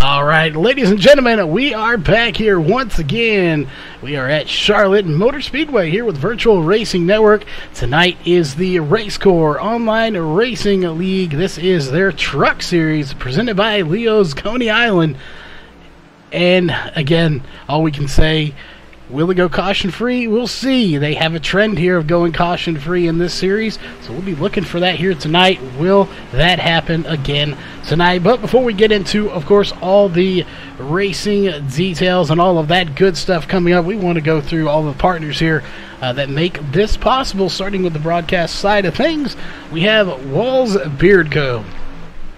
All right, ladies and gentlemen, we are back here once again. We are at Charlotte Motor Speedway here with Virtual Racing Network. Tonight is the Racecore Online Racing League. This is their truck series presented by Leo's Coney Island. And again, all we can say, will it go caution-free? We'll see. They have a trend here of going caution-free in this series, so we'll be looking for that here tonight. Will that happen again tonight? But before we get into, of course, all the racing details and all of that good stuff coming up, we want to go through all the partners here that make this possible, starting with the broadcast side of things. We have Walls Beard Co.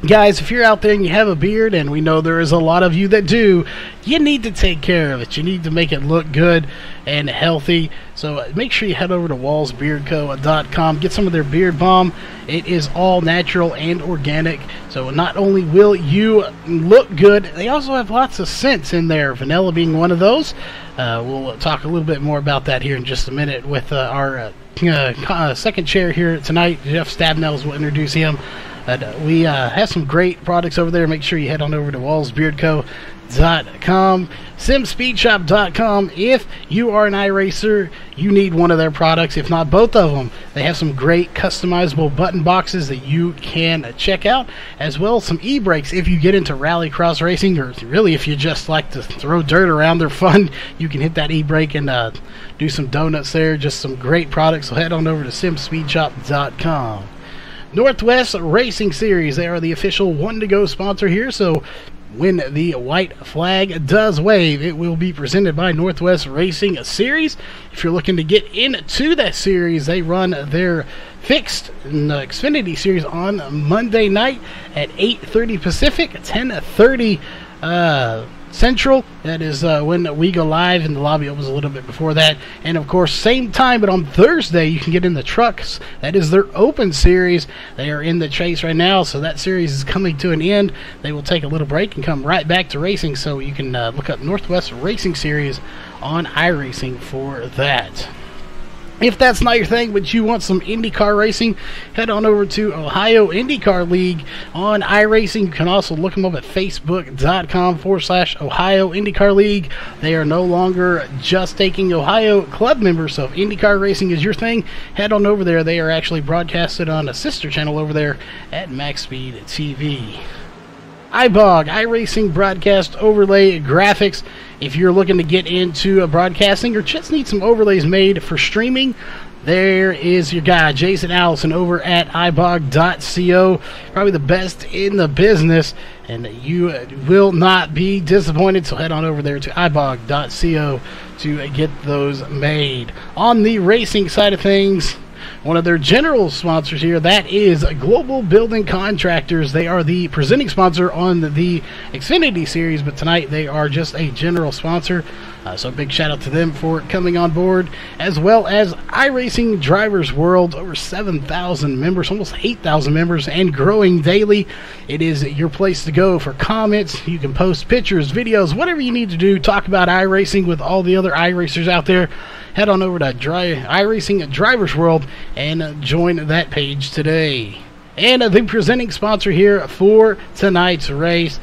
Guys, if you're out there and you have a beard, and we know there is a lot of you that do, you need to take care of it. You need to make it look good and healthy. So make sure you head over to wallsbeardco.com. Get some of their beard balm. It is all natural and organic. So not only will you look good, they also have lots of scents in there, vanilla being one of those. We'll talk a little bit more about that here in just a minute with our second chair here tonight. Jeff Stabnells will introduce him. We have some great products over there. Make sure you head on over to wallsbeardco.com, simspeedshop.com. If you are an iRacer, you need one of their products, if not both of them. They have some great customizable button boxes that you can check out, as well as some e-brakes if you get into rallycross racing, or really if you just like to throw dirt around. They're fun. You can hit that e-brake and do some donuts there. Just some great products. So head on over to simspeedshop.com. Northwest Racing Series, they are the official one-to-go sponsor here, so when the white flag does wave, it will be presented by Northwest Racing Series. If you're looking to get into that series, they run their fixed Xfinity Series on Monday night at 8:30 Pacific, 10:30 Central. That is when we go live, and the lobby opens a little bit before that. And of course, same time, but on Thursday, you can get in the trucks. That is their open series. They are in the chase right now, so that series is coming to an end. They will take a little break and come right back to racing, so you can look up Northwest Racing Series on iRacing for that. If that's not your thing, but you want some IndyCar racing, head on over to Ohio IndyCar League on iRacing. You can also look them up at facebook.com/Ohio IndyCar League. They are no longer just taking Ohio club members, so if IndyCar racing is your thing, head on over there. They are actually broadcasted on a sister channel over there at Max Speed TV. iBog, iRacing Broadcast Overlay Graphics. If you're looking to get into broadcasting or just need some overlays made for streaming, there is your guy, Jason Allison, over at ibog.co. Probably the best in the business, and you will not be disappointed. So head on over there to ibog.co to get those made. On the racing side of things, one of their general sponsors here, that is Global Building Contractors. They are the presenting sponsor on the Xfinity Series, but tonight they are just a general sponsor. So big shout out to them for coming on board, as well as iRacing Drivers World. Over 7,000 members, almost 8,000 members, and growing daily. It is your place to go for comments. You can post pictures, videos, whatever you need to do. Talk about iRacing with all the other iRacers out there. Head on over to iRacing Drivers World and join that page today. And the presenting sponsor here for tonight's race,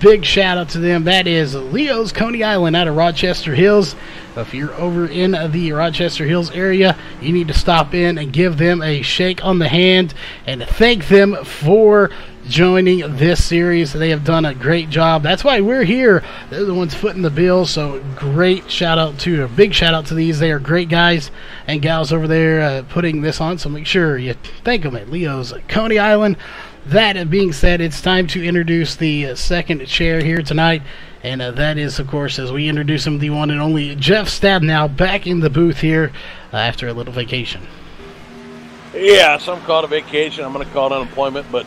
big shout out to them. That is Leo's Coney Island out of Rochester Hills. If you're over in the Rochester Hills area, you need to stop in and give them a shake on the hand and thank them for joining this series. They have done a great job. That's why we're here. They're the ones footing the bill. So great shout out to, a big shout out to these. They are great guys and gals over there putting this on. So make sure you thank them at Leo's Coney Island. That being said, it's time to introduce the second chair here tonight. And that is, of course, as we introduce him, the one and only Jeff Stabnow back in the booth here after a little vacation. Yeah, some call it a vacation. I'm going to call it unemployment, but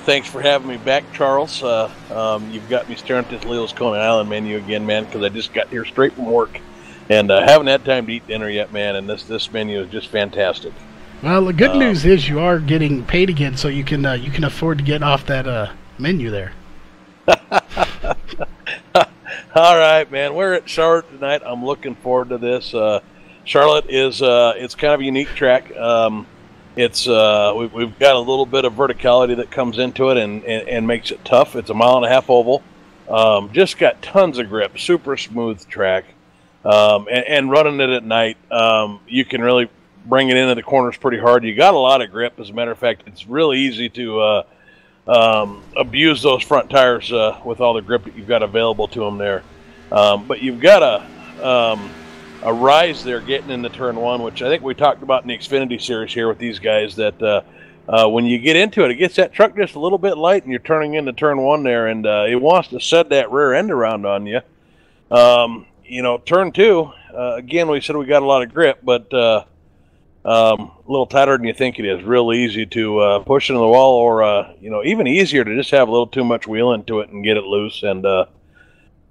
thanks for having me back, Charles. You've got me staring at this Leo's Coney Island menu again, man, because I just got here straight from work and haven't had time to eat dinner yet, man, and this menu is just fantastic. Well, the good news is you are getting paid again, so you can afford to get off that menu there. All right, man. We're at Charlotte tonight. I'm looking forward to this. Charlotte is it's kind of a unique track. It's we've got a little bit of verticality that comes into it and makes it tough. It's a 1.5 mile oval. Just got tons of grip, super smooth track. And running it at night, you can really bring it into the corners pretty hard. You got a lot of grip. As a matter of fact, it's really easy to abuse those front tires with all the grip that you've got available to them there. But you've got a rise there getting into turn one, which I think we talked about in the Xfinity series here with these guys, that when you get into it, it gets that truck just a little bit light and you're turning into turn one there, and it wants to set that rear end around on you. Turn two, again, we said we got a lot of grip, but a little tighter than you think it is. Real easy to push into the wall, or even easier to just have a little too much wheel into it and get it loose. And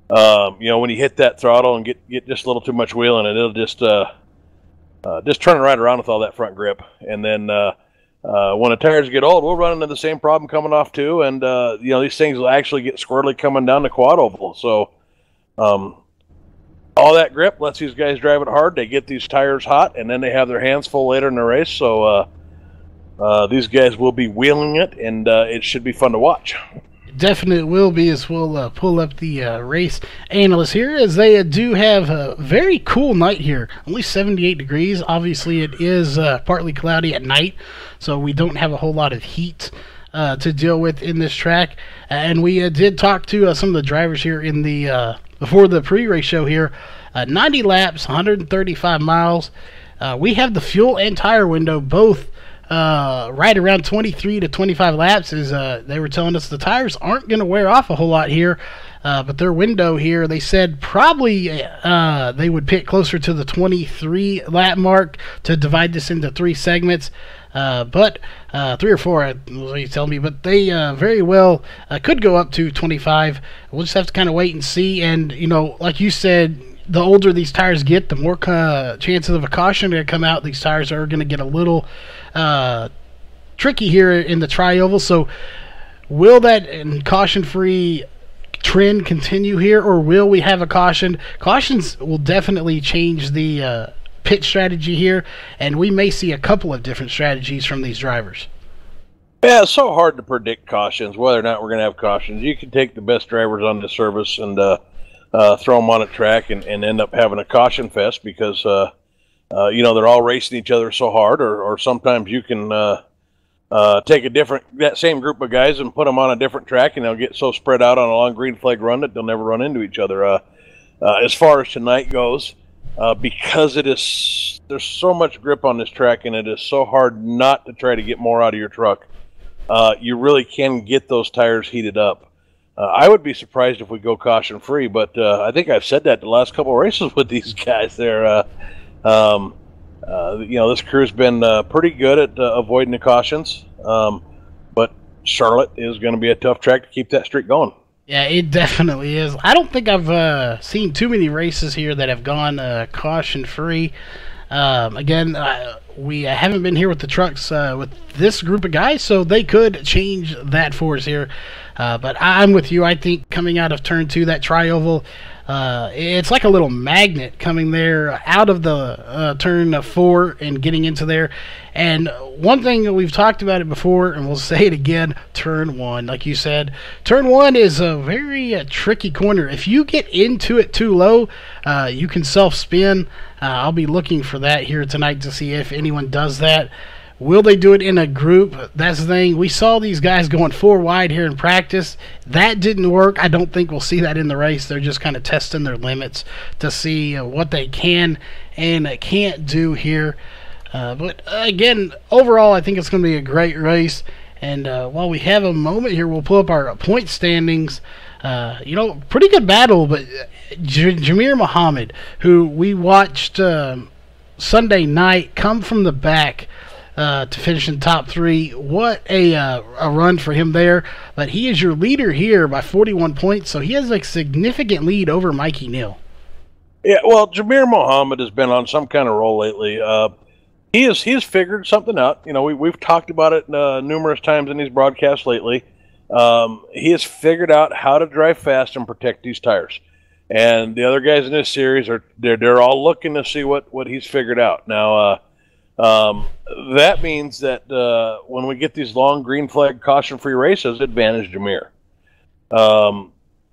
when you hit that throttle and get just a little too much wheel in it, it'll just turn it right around with all that front grip. And then when the tires get old, we'll run into the same problem coming off too. And these things will actually get squirrely coming down the quad oval. So all that grip lets these guys drive it hard. They get these tires hot, and then they have their hands full later in the race. So these guys will be wheeling it, and it should be fun to watch. Definitely will be, as we'll pull up the race analysts here, as they do have a very cool night here. Only 78 degrees. Obviously, it is partly cloudy at night, so we don't have a whole lot of heat to deal with in this track. And we did talk to some of the drivers here in the before the pre-race show here. 90 laps, 135 miles. We have the fuel and tire window both right around 23 to 25 laps. As they were telling us the tires aren't going to wear off a whole lot here, but their window here, they said probably they would pick closer to the 23 lap mark to divide this into three segments. But 3 or 4, what you tell me, but they very well could go up to 25. We'll just have to kind of wait and see. And, like you said, the older these tires get, the more chances of a caution to come out. These tires are going to get a little tricky here in the tri-oval. So will that caution-free trend continue here, or will we have a caution? Cautions will definitely change the pit strategy here, and we may see a couple of different strategies from these drivers. Yeah, it's so hard to predict cautions, whether or not we're going to have cautions. You can take the best drivers on the service and throw them on a track and end up having a caution fest because, they're all racing each other so hard, or sometimes you can take that same group of guys and put them on a different track, and they'll get so spread out on a long green flag run that they'll never run into each other. As far as tonight goes, because there's so much grip on this track, and it is so hard not to try to get more out of your truck. You really can get those tires heated up. I would be surprised if we go caution free, but I think I've said that the last couple of races with these guys. This crew's been pretty good at avoiding the cautions, but Charlotte is going to be a tough track to keep that streak going. Yeah, it definitely is. I don't think I've seen too many races here that have gone caution-free. Again, we haven't been here with the trucks with this group of guys, so they could change that for us here. But I'm with you. I think coming out of turn 2, that tri-oval, it's like a little magnet coming there out of the turn 4 and getting into there. And one thing that we've talked about it before, and we'll say it again, turn 1, like you said, turn 1 is a very tricky corner. If you get into it too low, you can self-spin. I'll be looking for that here tonight to see if anyone does that. Will they do it in a group? That's the thing. We saw these guys going 4 wide here in practice. That didn't work. I don't think we'll see that in the race. They're just kind of testing their limits to see what they can and can't do here. But again, overall, I think it's going to be a great race. And while we have a moment here, we'll pull up our point standings. Pretty good battle, but Jamir Muhammad, who we watched Sunday night come from the back to finish in top 3. What a run for him there. But he is your leader here by 41 points, so he has a significant lead over Mikey Neal. Yeah, well, Jamir Muhammad has been on some kind of roll lately. He's figured something out. We've talked about it numerous times in these broadcasts lately. He has figured out how to drive fast and protect these tires. And the other guys in this series they're all looking to see what he's figured out. Now, that means that when we get these long green flag caution-free races, advantage Jamir.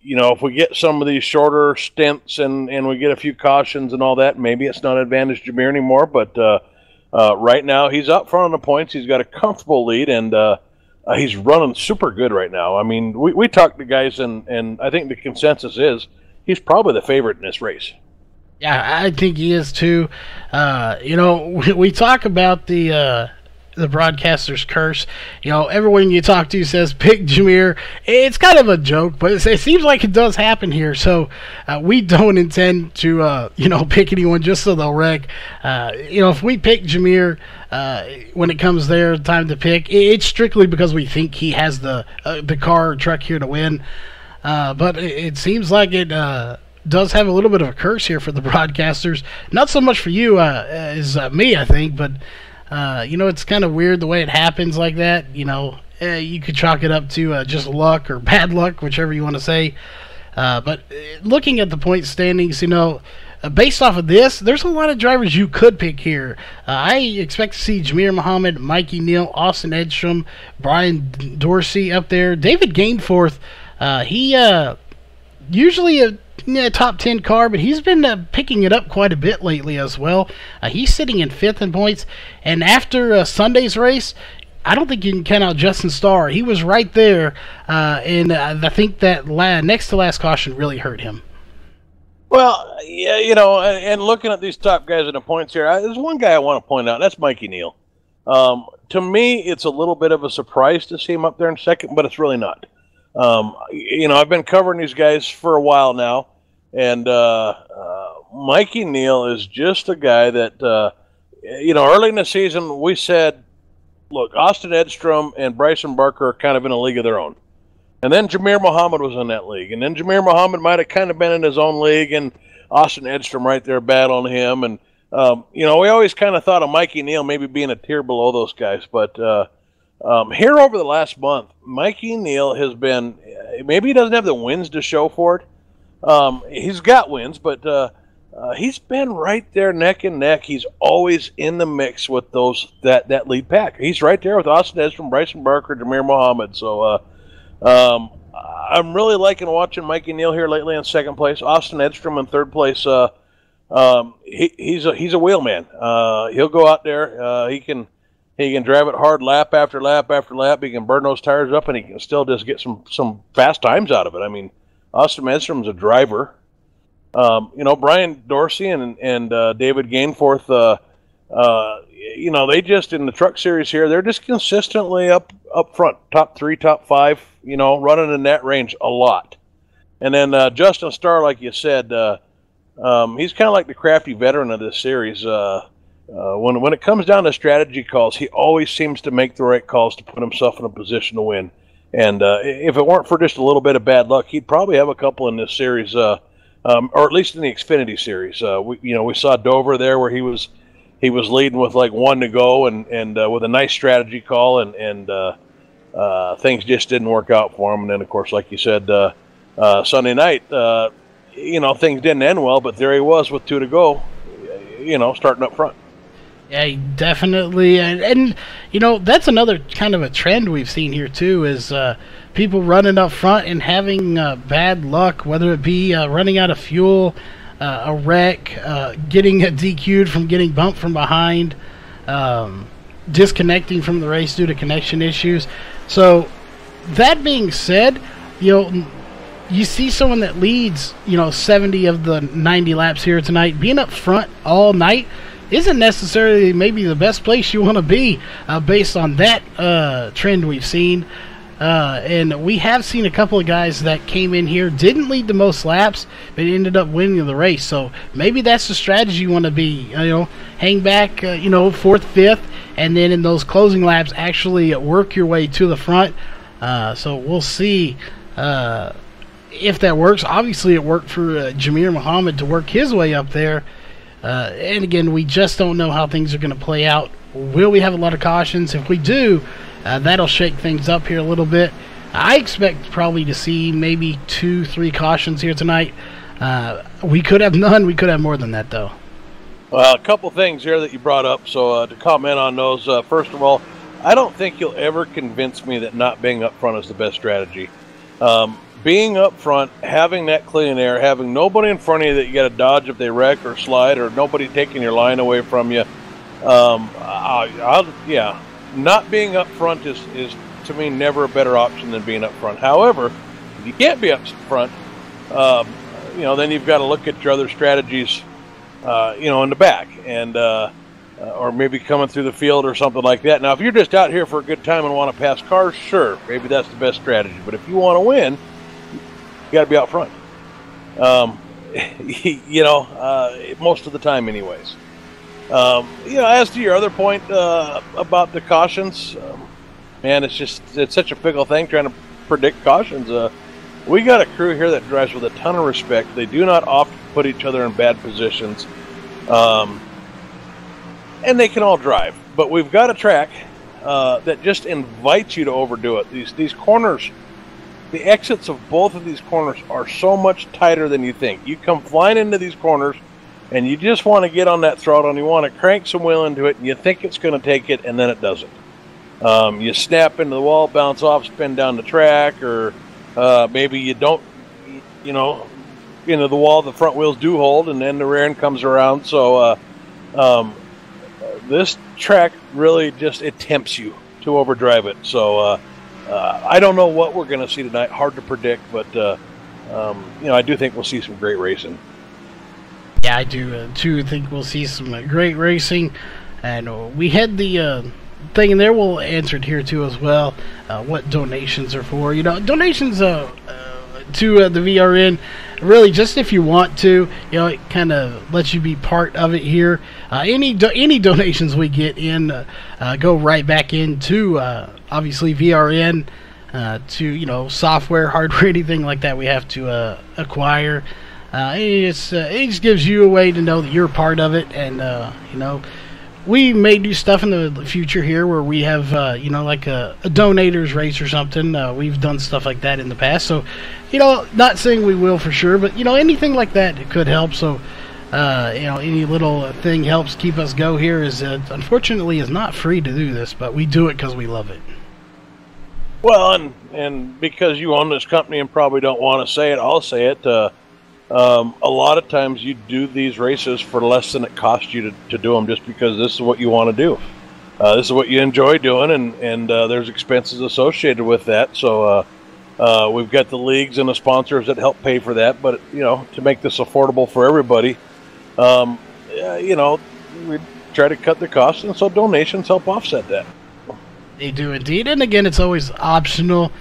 if we get some of these shorter stints and we get a few cautions and all that, maybe it's not advantage Jameer anymore. But right now, he's up front on the points. He's got a comfortable lead, and he's running super good right now. I mean, we talked to guys, and I think the consensus is he's probably the favorite in this race. Yeah, I think he is too. We talk about the broadcaster's curse. Everyone you talk to says pick Jameer. It's kind of a joke, but it seems like it does happen here. So we don't intend to pick anyone just so they'll wreck. If we pick Jameer when it comes there time to pick, it's strictly because we think he has the car or truck here to win. But it seems like it does have a little bit of a curse here for the broadcasters. Not so much for you as me, I think, but it's kind of weird the way it happens like that. You could chalk it up to just luck or bad luck, whichever you want to say. But looking at the point standings, based off of this, there's a lot of drivers you could pick here. I expect to see Jameer Muhammad, Mikey Neal, Austin Edstrom, Brian Dorsey up there. David Gainforth, he usually a top 10 car, but he's been picking it up quite a bit lately as well. He's sitting in 5th in points, and after Sunday's race, I don't think you can count out Justin Starr. He was right there, and I think that next to last caution really hurt him. Well, yeah, and looking at these top guys in the points here, there's one guy I want to point out. That's Mikey Neal. To me, it's a little bit of a surprise to see him up there in second, but it's really not. I've been covering these guys for a while now, and Mikey Neal is just a guy that, early in the season we said, look, Austin Edstrom and Bryson Barker are kind of in a league of their own. And then Jameer Muhammad was in that league. And then Jameer Muhammad might have kind of been in his own league, and Austin Edstrom right there battling him. And, we always kind of thought of Mikey Neal maybe being a tier below those guys, but here over the last month, Mikey Neal has been, maybe he doesn't have the wins to show for it. He's got wins, but he's been right there neck and neck. He's always in the mix with that lead pack. He's right there with Austin Edstrom, Bryson Barker, Jameer Muhammad. So I'm really liking watching Mikey Neal here lately in second place. Austin Edstrom in third place. He's a wheelman. He'll go out there. He can drive it hard lap after lap after lap. He can burn those tires up, and he can still just get some fast times out of it. I mean, Austin Edstrom's a driver. Brian Dorsey and David Gainforth, they just, in the truck series here, they're just consistently up front, top 3, top 5, running in that range a lot. And then Justin Starr, like you said, he's kind of like the crafty veteran of this series. When it comes down to strategy calls, he always seems to make the right calls to put himself in a position to win. And if it weren't for just a little bit of bad luck, he'd probably have a couple in this series, or at least in the Xfinity series. We saw Dover there where he was leading with like 1 to go, and with a nice strategy call, and things just didn't work out for him. And then, of course, like you said, Sunday night, things didn't end well, but there he was with 2 to go, starting up front. Yeah, definitely, and that's another kind of a trend we've seen here too, is people running up front and having bad luck, whether it be running out of fuel, a wreck, getting DQ'd from getting bumped from behind, disconnecting from the race due to connection issues. So that being said, you see someone that leads 70 of the 90 laps here tonight, being up front all night isn't necessarily maybe the best place you want to be based on that trend we've seen. And we have seen a couple of guys that came in here, didn't lead the most laps, but ended up winning the race. So maybe that's the strategy you want to be, hang back, 4th, 5th, and then in those closing laps actually work your way to the front. So we'll see if that works. Obviously it worked for Jameer Muhammad to work his way up there. And again, we just don't know how things are going to play out. Will we have a lot of cautions? If we do, that'll shake things up here a little bit. I expect probably to see maybe 2-3 cautions here tonight. We could have none. We could have more than that, though. Well, a couple things here that you brought up. So to comment on those, first of all, I don't think you'll ever convince me that not being up front is the best strategy. being up front, having that clean air, having nobody in front of you that you got to dodge if they wreck or slide, or nobody taking your line away from you. Yeah, not being up front is to me never a better option than being up front. However, if you can't be up front, then you've got to look at your other strategies, in the back, and or maybe coming through the field or something like that. Now, if you're just out here for a good time and want to pass cars, sure, maybe that's the best strategy. But if you want to win, you got to be out front. Most of the time, anyways. As to your other point about the cautions, man, it's such a fickle thing trying to predict cautions. We got a crew here that drives with a ton of respect. They do not often put each other in bad positions. And they can all drive. But we've got a track that just invites you to overdo it. These corners, the exits of both of these corners are so much tighter than you think. You come flying into these corners, and you just want to get on that throttle, and you want to crank some wheel into it, and you think it's going to take it, and then it doesn't. You snap into the wall, bounce off, spin down the track, or maybe you don't, into the wall, the front wheels do hold, and then the rear end comes around. So this track really it tempts you to overdrive it. So I don't know what we're going to see tonight. Hard to predict, but I do think we'll see some great racing. Yeah, I do too think we'll see some great racing, and we had the thing in there. We'll answer it here too as well. What donations are for? Donations to the VRN. Really, just if you want to, it kind of lets you be part of it here. Any donations we get in go right back into obviously VRN to software, hardware, anything like that we have to acquire. It just gives you a way to know that you're part of it, and we may do stuff in the future here where we have like a donators race or something. We've done stuff like that in the past, so not saying we will for sure, but anything like that could help. So any little thing helps keep us go here. Unfortunately is not free to do this, but we do it because we love it. Well, and because you own this company and probably don't want to say it, I'll say it. A lot of times you do these races for less than it costs you to do them, just because this is what you want to do. This is what you enjoy doing, and there's expenses associated with that. So we've got the leagues and the sponsors that help pay for that. But to make this affordable for everybody, we try to cut the costs, and so donations help offset that. They do indeed, and again, it's always optional.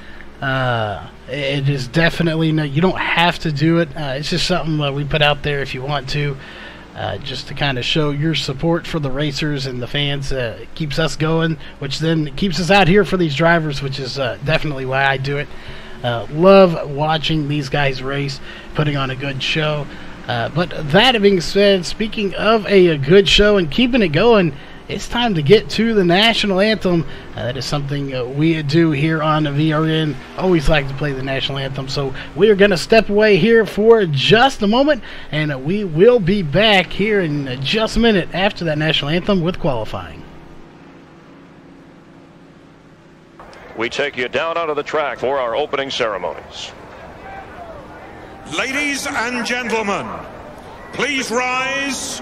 It is definitely you don't have to do it. It's just something we put out there if you want to, just to kind of show your support for the racers and the fans. It keeps us going, which then keeps us out here for these drivers, which is definitely why I do it. Love watching these guys race, putting on a good show. But that being said, speaking of a good show and keeping it going, it's time to get to the national anthem. That is something we do here on the VRN. Always like to play the national anthem. So we are going to step away here for just a moment, and we will be back here in just a minute after that national anthem with qualifying. We take you down onto the track for our opening ceremonies. Ladies and gentlemen, please rise.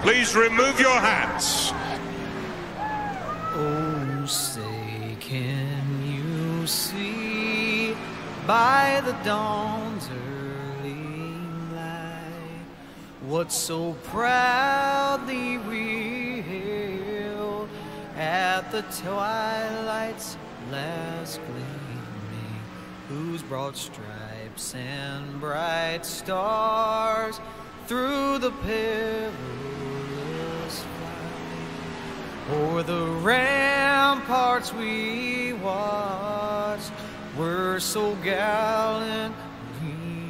Please remove your hats. Oh, say, can you see by the dawn's early light what so proudly we hailed at the twilight's last gleaming, whose broad stripes and bright stars through the perilous o'er the ramparts we watched were so gallantly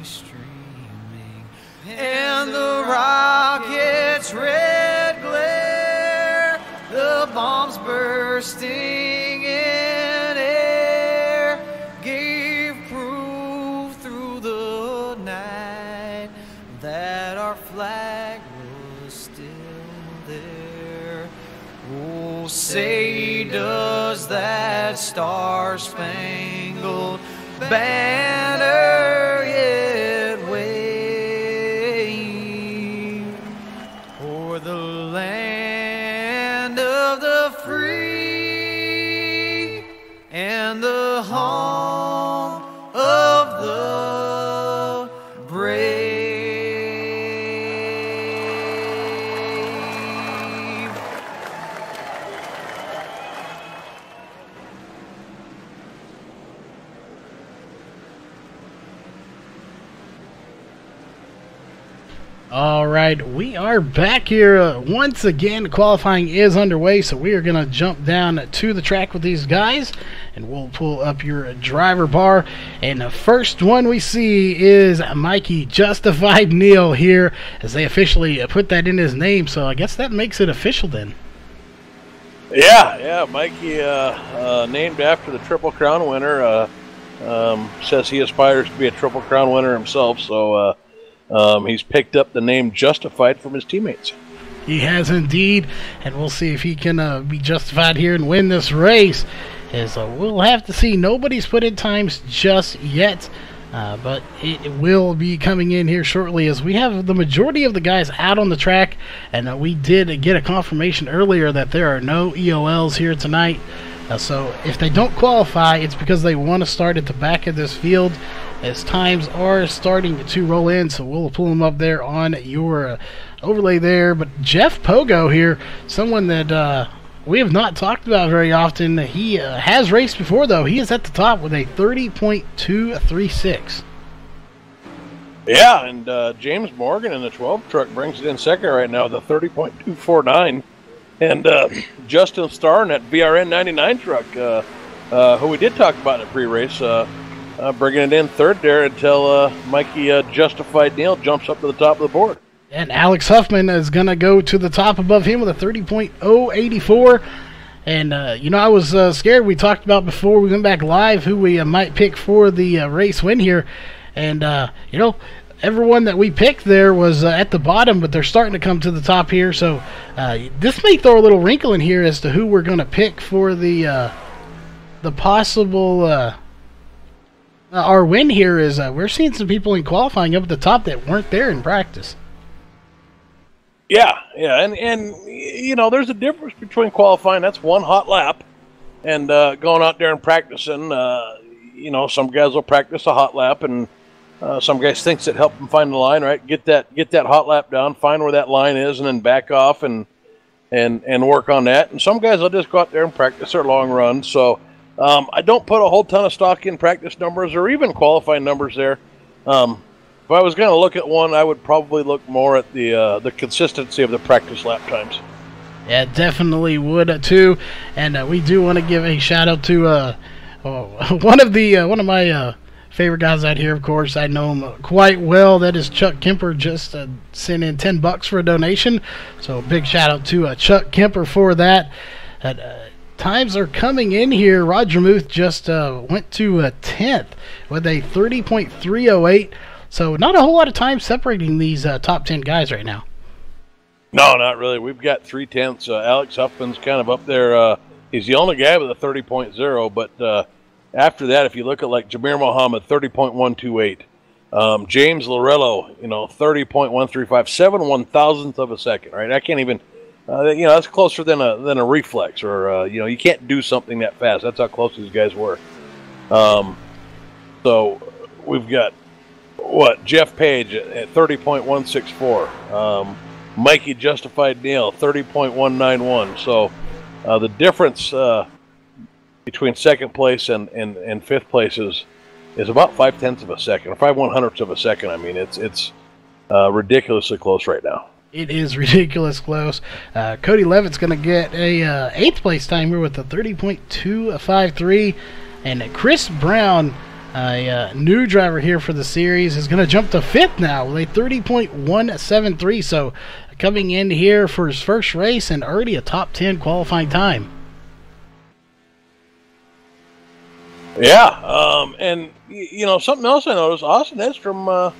streaming, and the rocket's red glare, the bombs bursting in air, gave proof through the night that our flag was still there. Oh, say does that star-spangled banner All right, we are back here once again. Qualifying is underway, so we are going to jump down to the track with these guys, and we'll pull up your driver bar. And the first one we see is Mikey Justified Neal here, as they officially put that in his name, so I guess that makes it official then. Yeah, Mikey, named after the Triple Crown winner, says he aspires to be a Triple Crown winner himself, so he's picked up the name Justified from his teammates. He has indeed, and we'll see if he can be justified here and win this race. As we'll have to see. Nobody's put in times just yet, but it will be coming in here shortly, as we have the majority of the guys out on the track, and we did get a confirmation earlier that there are no EOLs here tonight. So if they don't qualify, it's because they want to start at the back of this field, as times are starting to roll in, so we'll pull them up there on your overlay there. But Jeff Pogo here, someone that we have not talked about very often. He has raced before, though. He is at the top with a 30.236. Yeah, and James Morgan in the 12 truck brings it in second right now with a 30.249. And Justin Starr in that VRN 99 truck, who we did talk about in the pre-race, bringing it in third there until Mikey Justified Neal jumps up to the top of the board. And Alex Huffman is going to go to the top above him with a 30.084. And, I was scared. We talked about before we went back live who we might pick for the race win here. And, everyone that we picked there was at the bottom, but they're starting to come to the top here. So this may throw a little wrinkle in here as to who we're going to pick for the possible our win here. Is we're seeing some people in qualifying up at the top that weren't there in practice. Yeah, and there's a difference between qualifying. That's one hot lap, and going out there and practicing. Some guys will practice a hot lap, and some guys thinks it helped them find the line, right? Get that hot lap down, find where that line is, and then back off and work on that. And some guys will just go out there and practice their long run. So I don't put a whole ton of stock in practice numbers or even qualifying numbers there. If I was going to look at one, I would probably look more at the consistency of the practice lap times. Yeah, definitely would too. And we do want to give a shout out to one of my favorite guys out here. Of course, I know him quite well. That is Chuck Kemper. Just sent in $10 for a donation. So big shout out to Chuck Kemper for that. Times are coming in here. Roger Muth just went to 10th with a 30.308. So not a whole lot of time separating these top 10 guys right now. No, not really. We've got 3/10. Alex Huffman's kind of up there. He's the only guy with a 30.0, but after that, if you look at like Jameer Mohammed, 30.128. James Lorello, 30.135, 7 1,000ths of a second, right? I can't even, that's closer than a reflex, or, you can't do something that fast. That's how close these guys were. So we've got, Jeff Page at 30.164. Mikey Justified Neal, 30.191. So the difference between second place and fifth place is about 5/10 of a second, or 5/100ths of a second. I mean, it's ridiculously close right now. It is ridiculous close. Cody Levitt's going to get a 8th place time here with a 30.253, and Chris Brown, a new driver here for the series, is going to jump to 5th now with a 30.173. So coming in here for his first race and already a top 10 qualifying time. Yeah, and something else I noticed, Austin Edstrom a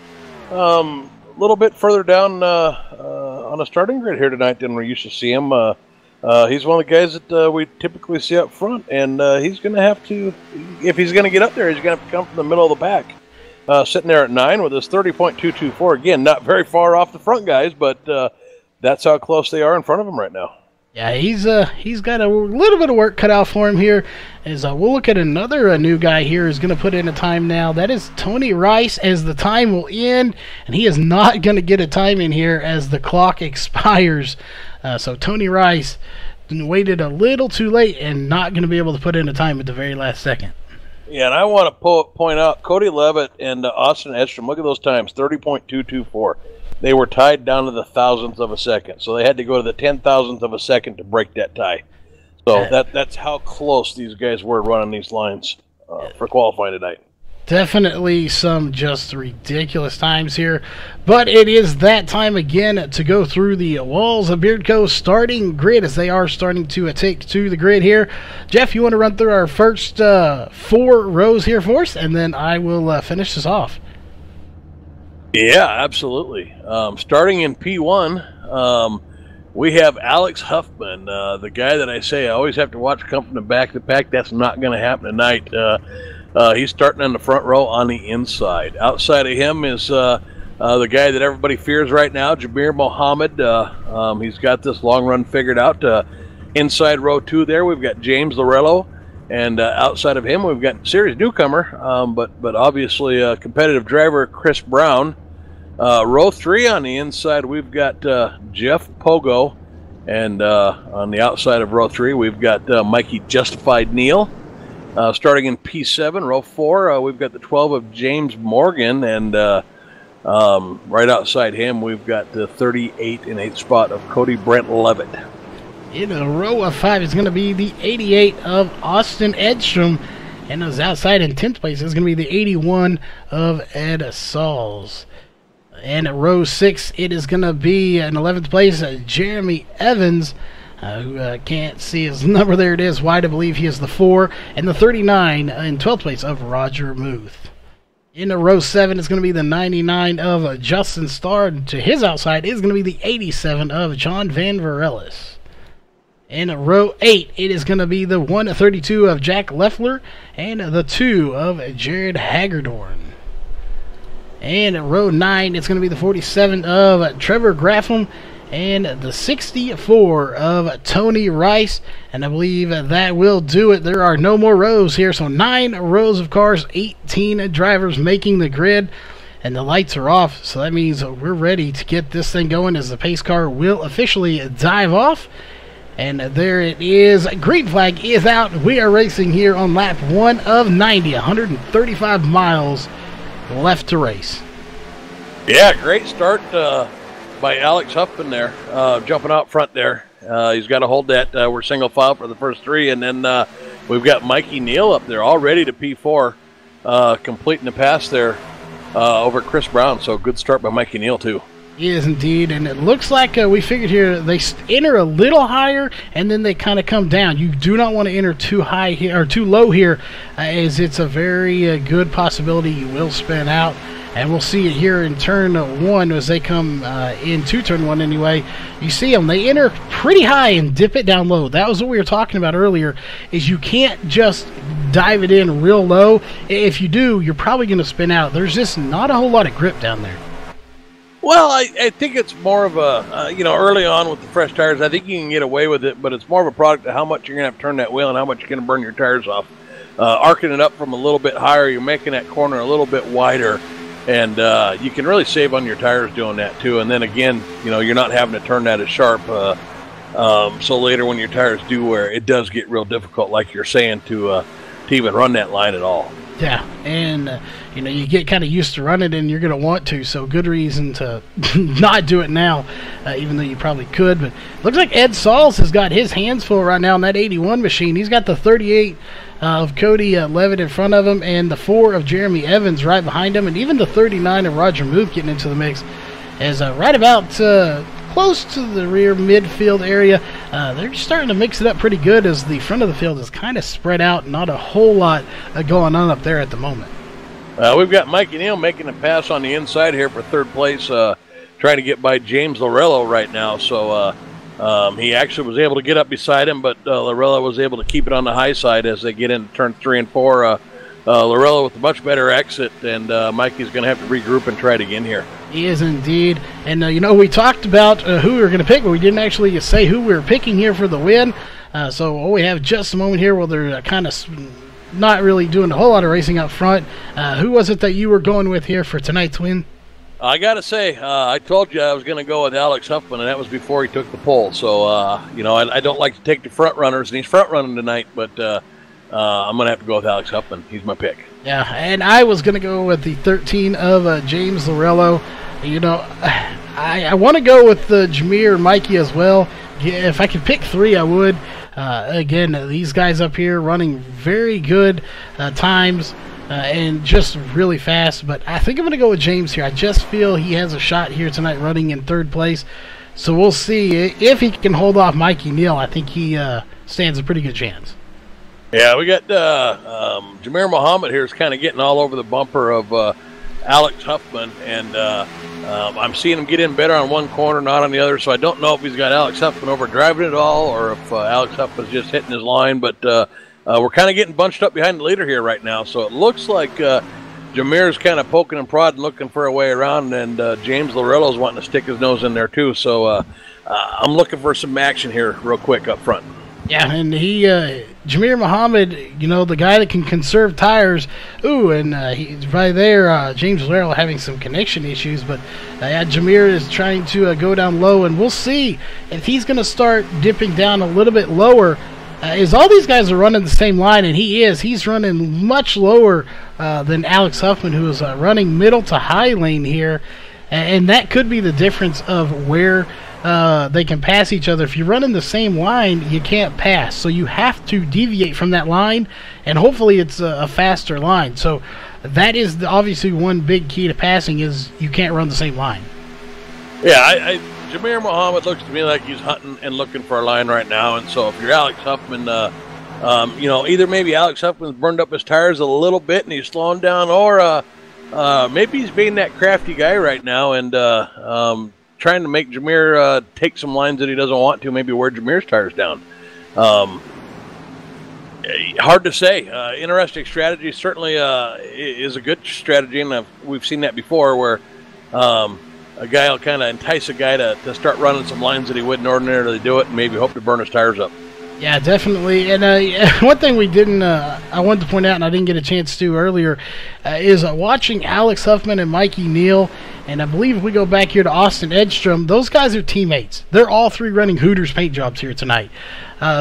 little bit further down on the starting grid here tonight than we used to see him. He's one of the guys that we typically see up front, and he's going to have to, if he's going to get up there, he's going to have to come from the middle of the pack. Sitting there at 9 with his 30.224. Again, not very far off the front guys, but that's how close they are in front of him right now. Yeah, he's got a little bit of work cut out for him here. As we'll look at another new guy here who's going to put in a time now. That is Tony Rice, as the time will end, and he is not going to get a time in here as the clock expires. So Tony Rice waited a little too late and not going to be able to put in a time at the very last second. Yeah, and I want to point out Cody Levitt and Austin Edstrom. Look at those times, 30.224. they were tied down to the thousandth of a second. So they had to go to the 10,000th of a second to break that tie. So that's how close these guys were running these lines for qualifying tonight. Definitely some just ridiculous times here, but it is that time again to go through the Walls of Beardco starting grid as they are starting to take to the grid here. Jeff, you want to run through our first 4 rows here for us, and then I will finish this off. Yeah, absolutely. Starting in P1, we have Alex Huffman, the guy that I say I always have to watch come from the back of the pack. That's not going to happen tonight. He's starting on the front row on the inside. Outside of him is the guy that everybody fears right now, Jabir Mohammed. He's got this long run figured out. Inside row 2 there, we've got James Lorello. And outside of him, we've got series newcomer, but obviously a competitive driver, Chris Brown. Row 3 on the inside, we've got Jeff Pogo. And on the outside of row 3, we've got Mikey Justified Neal. Starting in P7, row 4, we've got the 12 of James Morgan, and right outside him, we've got the 38 and 8 spot of Cody Brent Levitt. In a row of 5 is going to be the 88 of Austin Edstrom, and those outside in 10th place is going to be the 81 of Ed Sauls. And at row 6, it is going to be in 11th place, Jeremy Evans. Who can't see his number. There it is. Why to believe he is the 4. And the 39 in 12th place of Roger Muth. In row 7 is going to be the 99 of Justin Starr. And to his outside is going to be the 87 of John Van Varelis. In row 8, it is going to be the 132 of Jack Leffler and the 2 of Jared Hagerdorn. And in row 9, it's going to be the 47 of Trevor Graffam and the 64 of Tony Rice. And I believe that will do it. There are no more rows here. So 9 rows of cars, 18 drivers making the grid. And the lights are off. So that means we're ready to get this thing going as the pace car will officially dive off. And there it is. Green flag is out. We are racing here on lap 1 of 90. 135 miles left to race. Yeah, great start by Alex Huffman there, jumping out front there. He's got to hold that. We're single file for the first 3, and then we've got Mikey Neal up there, all ready to P4, completing the pass there over Chris Brown. So good start by Mikey Neal too. He is indeed, and it looks like we figured here they enter a little higher and then they kind of come down. You do not want to enter too high here or too low here, as it's a very good possibility you will spin out. And we'll see it here in turn 1 as they come into turn 1 anyway. You see them. They enter pretty high and dip it down low. That was what we were talking about earlier, is you can't just dive it in real low. If you do, you're probably going to spin out. There's just not a whole lot of grip down there. Well, I think it's more of a, early on with the fresh tires, I think you can get away with it, but it's more of a product of how much you're going to have to turn that wheel and how much you're going to burn your tires off. Arcing it up from a little bit higher, you're making that corner a little bit wider. And you can really save on your tires doing that too. And then again, you're not having to turn that as sharp. So later when your tires do wear, it does get real difficult, like you're saying, to even run that line at all. Yeah, and you get kind of used to running it, and you're going to want to. So good reason to not do it now, even though you probably could. But looks like Ed Sauls has got his hands full right now on that 81 machine. He's got the 38 of Cody Levitt in front of him, and the 4 of Jeremy Evans right behind him, and even the 39 of Roger Muth getting into the mix. As right about close to the rear midfield area, they're starting to mix it up pretty good as the front of the field is kind of spread out. Not a whole lot going on up there at the moment. We've got Mikey Neal making a pass on the inside here for 3rd place, trying to get by James Lorello right now. So he actually was able to get up beside him, but Lorello was able to keep it on the high side as they get into turn 3 and 4. Lorello with a much better exit, and Mikey's going to have to regroup and try it again here. He is indeed. And, we talked about who we were going to pick, but we didn't actually say who we were picking here for the win. So we have just a moment here where they're kind of not really doing a whole lot of racing up front. Who was it that you were going with here for tonight's win? I got to say, I told you I was going to go with Alex Huffman, and that was before he took the pole. So, I don't like to take the front runners, and he's front running tonight, but I'm going to have to go with Alex Huffman. He's my pick. Yeah, and I was going to go with the 13 of James Lorello. I want to go with Jameer and Mikey as well. Yeah, if I could pick 3, I would. Again, these guys up here running very good times and just really fast. But I think I'm going to go with James here. I just feel he has a shot here tonight running in 3rd place. So we'll see if he can hold off Mikey Neal. I think he stands a pretty good chance. Yeah, we got Jameer Muhammad here is kind of getting all over the bumper of Alex Huffman, and I'm seeing him get in better on one corner, not on the other, so I don't know if he's got Alex Huffman overdriving it all or if Alex Huffman's just hitting his line, but we're kind of getting bunched up behind the leader here right now, so it looks like Jameer's kind of poking and prodding, looking for a way around, and James Laurello's wanting to stick his nose in there too, so I'm looking for some action here real quick up front. Yeah, and Jameer Muhammad, you know, the guy that can conserve tires. Ooh, and he's right there. James Laurello having some connection issues, but Jameer is trying to go down low, and we'll see if he's going to start dipping down a little bit lower. As all these guys are running the same line, and he's running much lower than Alex Huffman, who is running middle to high lane here, and that could be the difference of where they can pass each other. If you run in the same line, you can't pass. So you have to deviate from that line, and hopefully it's a faster line. So that is obviously one big key to passing is you can't run the same line. Yeah, Jameer Muhammad looks to me like he's hunting and looking for a line right now. And so if you're Alex Huffman, you know, either maybe Alex Huffman's burned up his tires a little bit and he's slowing down, or maybe he's being that crafty guy right now and trying to make Jameer take some lines that he doesn't want to, maybe wear Jameer's tires down. Hard to say. Interesting strategy. Certainly is a good strategy, and we've seen that before where a guy will kind of entice a guy to start running some lines that he wouldn't ordinarily do it and maybe hope to burn his tires up. Yeah, definitely. And one thing we didn't, I wanted to point out, and I didn't get a chance to earlier, is watching Alex Huffman and Mikey Neal. And I believe if we go back here to Austin Edstrom, those guys are teammates. They're all 3 running Hooters paint jobs here tonight.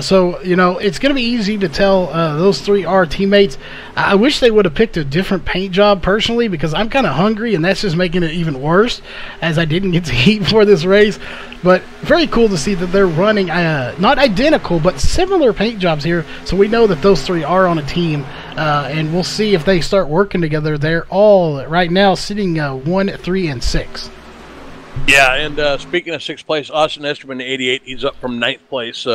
So, you know, it's going to be easy to tell those 3 are teammates. I wish they would have picked a different paint job personally, because I'm kind of hungry, and that's just making it even worse as I didn't get to eat for this race. But very cool to see that they're running not identical, but similar paint jobs here. So we know that those 3 are on a team, and we'll see if they start working together. They're all right now sitting 1, 3, and 6. Yeah, and speaking of 6th place, Austin Esterman in 88, he's up from 9th place.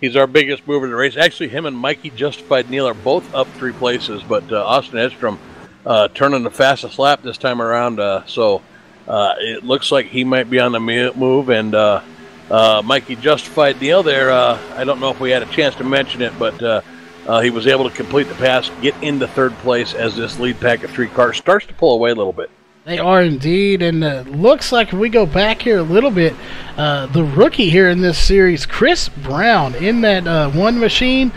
He's our biggest mover in the race. Actually, him and Mikey Justified Neal are both up 3 places, but Austin Edstrom turning the fastest lap this time around. So it looks like he might be on the move. And Mikey Justified Neal there, I don't know if we had a chance to mention it, but he was able to complete the pass, get into 3rd place as this lead pack of 3 cars starts to pull away a little bit. They are indeed, and looks like if we go back here a little bit, the rookie here in this series, Chris Brown, in that one machine,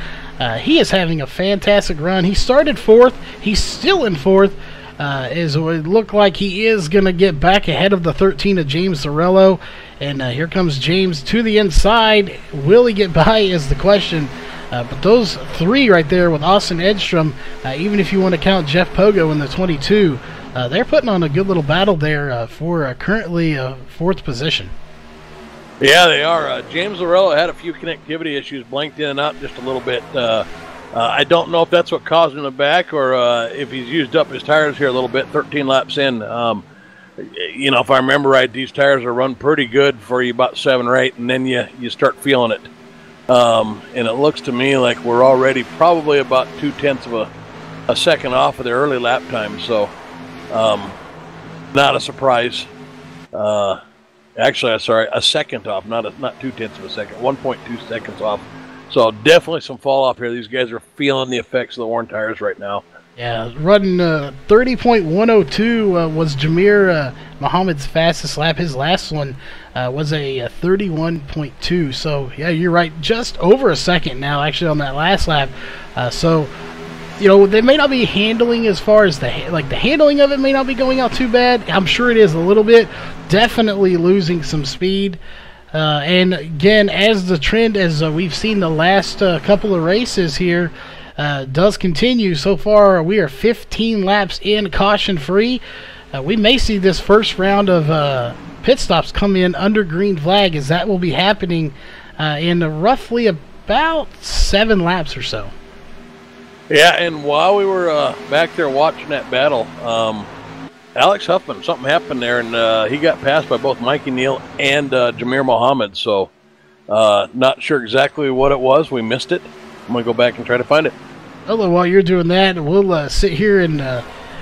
he is having a fantastic run. He started 4th. He's still in 4th. It looked like he is going to get back ahead of the 13 of James Laurello, and here comes James to the inside. Will he get by is the question. But those 3 right there with Austin Edstrom, even if you want to count Jeff Pogo in the 22, they're putting on a good little battle there for currently 4th position. Yeah, they are. James Laurello had a few connectivity issues, blanked in and out just a little bit. I don't know if that's what caused him to back or if he's used up his tires here a little bit, 13 laps in. You know, if I remember right, these tires are run pretty good for you about 7 or 8, and then you start feeling it. And it looks to me like we're already probably about 0.2 of a second off of their early lap time, so not a surprise. Actually, I'm sorry, a second off, not 0.2 of a second, 1.2 seconds off. So definitely some fall off here. These guys are feeling the effects of the worn tires right now. Yeah, running 30.102 was Jameer Muhammad's fastest lap. His last one was a 31.2. So, yeah, you're right. Just over a second now, actually, on that last lap. So, you know, they may not be handling as far as the handling of it may not be going out too bad. I'm sure it is a little bit. Definitely losing some speed. And, again, as the trend, as we've seen the last couple of races here, does continue. So far, we are 15 laps in, caution-free. We may see this first round of pit stops come in under green flag, as that will be happening in roughly about 7 laps or so. Yeah, and while we were back there watching that battle, Alex Huffman, something happened there, and he got passed by both Mikey Neal and Jameer Mohammed. So not sure exactly what it was. We missed it. I'm going to go back and try to find it. Well, while you're doing that, we'll sit here and